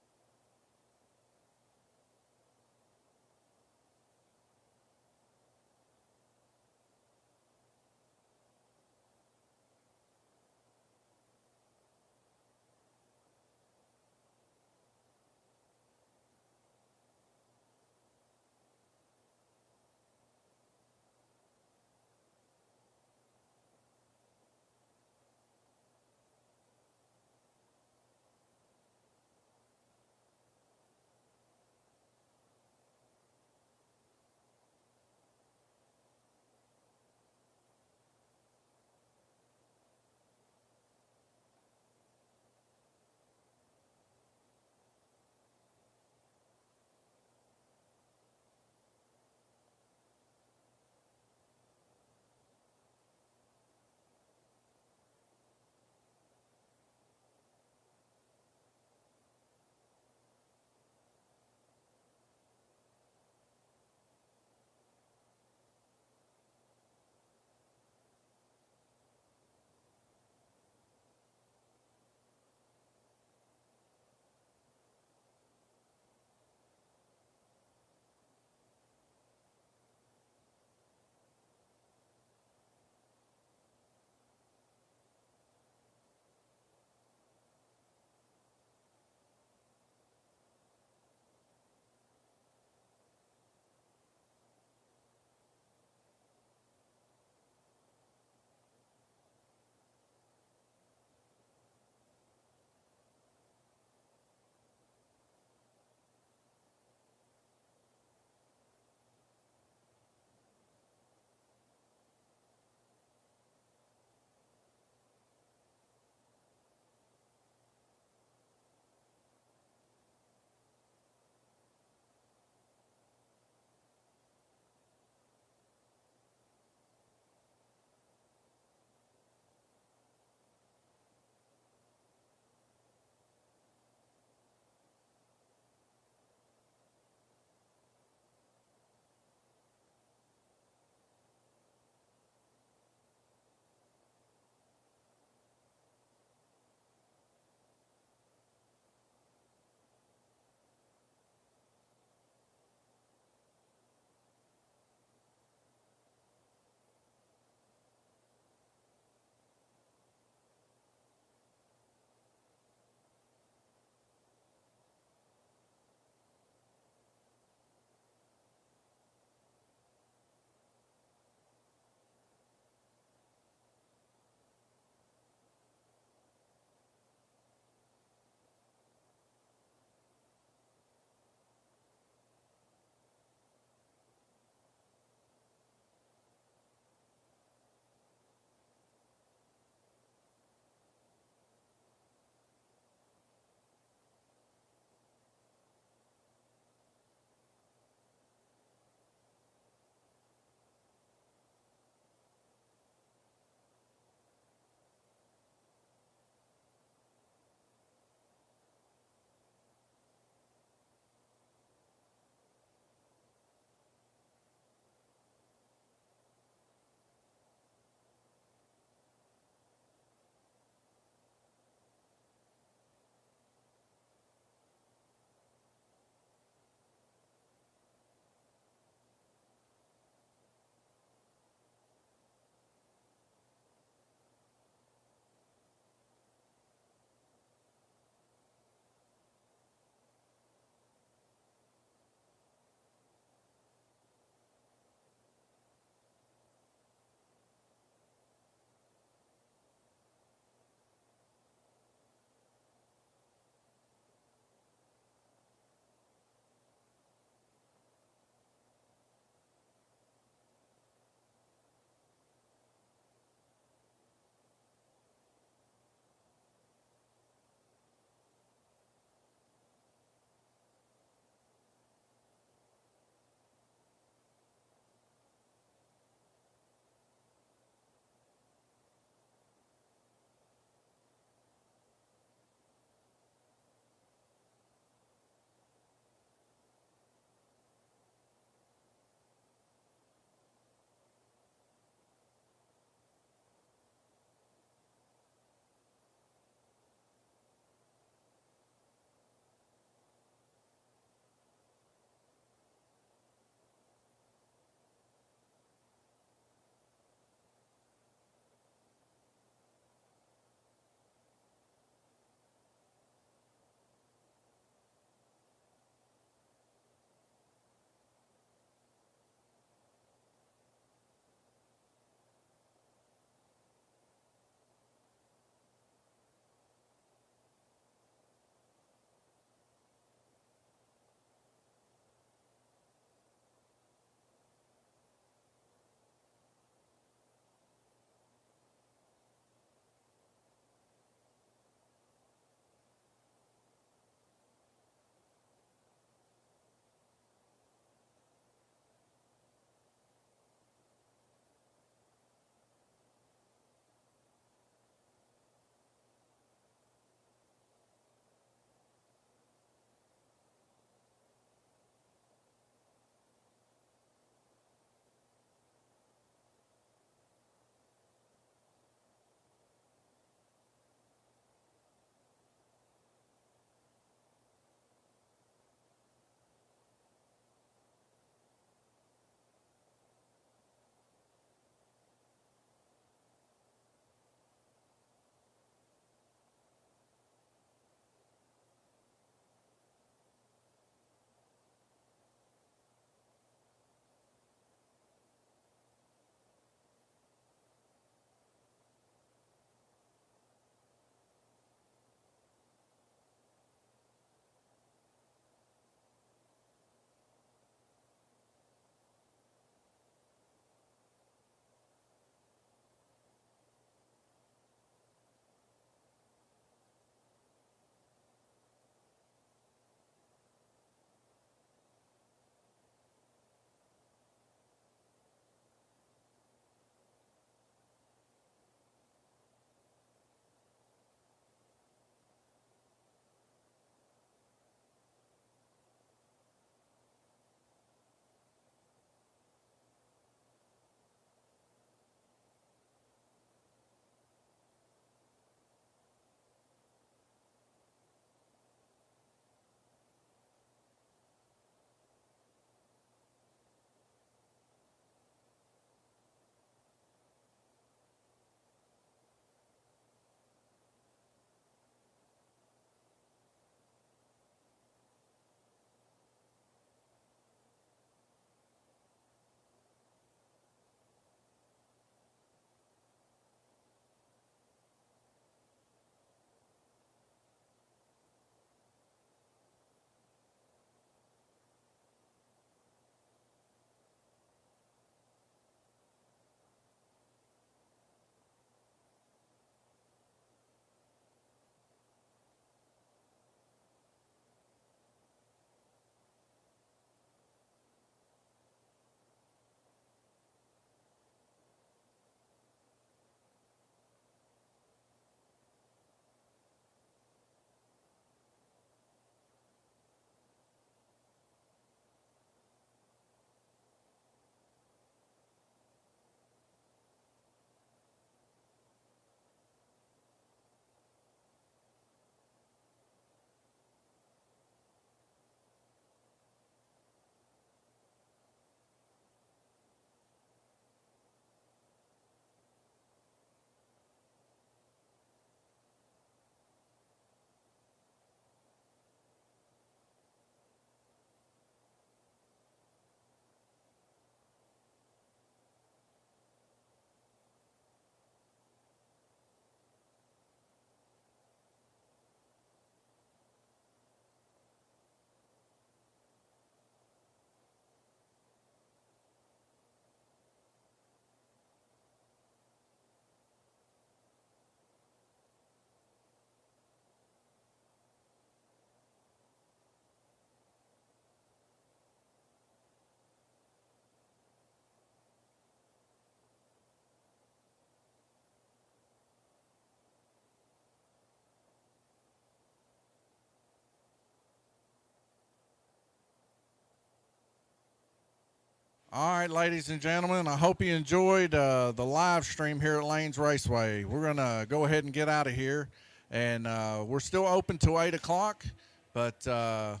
Speaker 7: All right, ladies and gentlemen, I hope you enjoyed the live stream here at Lanes Raceway. We're going to go ahead and get out of here. And we're still open till 8 o'clock, but we're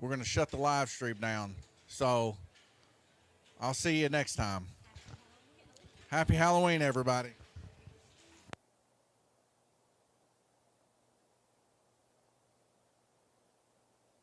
Speaker 7: going to shut the live stream down. So I'll see you next time. Happy Halloween, everybody.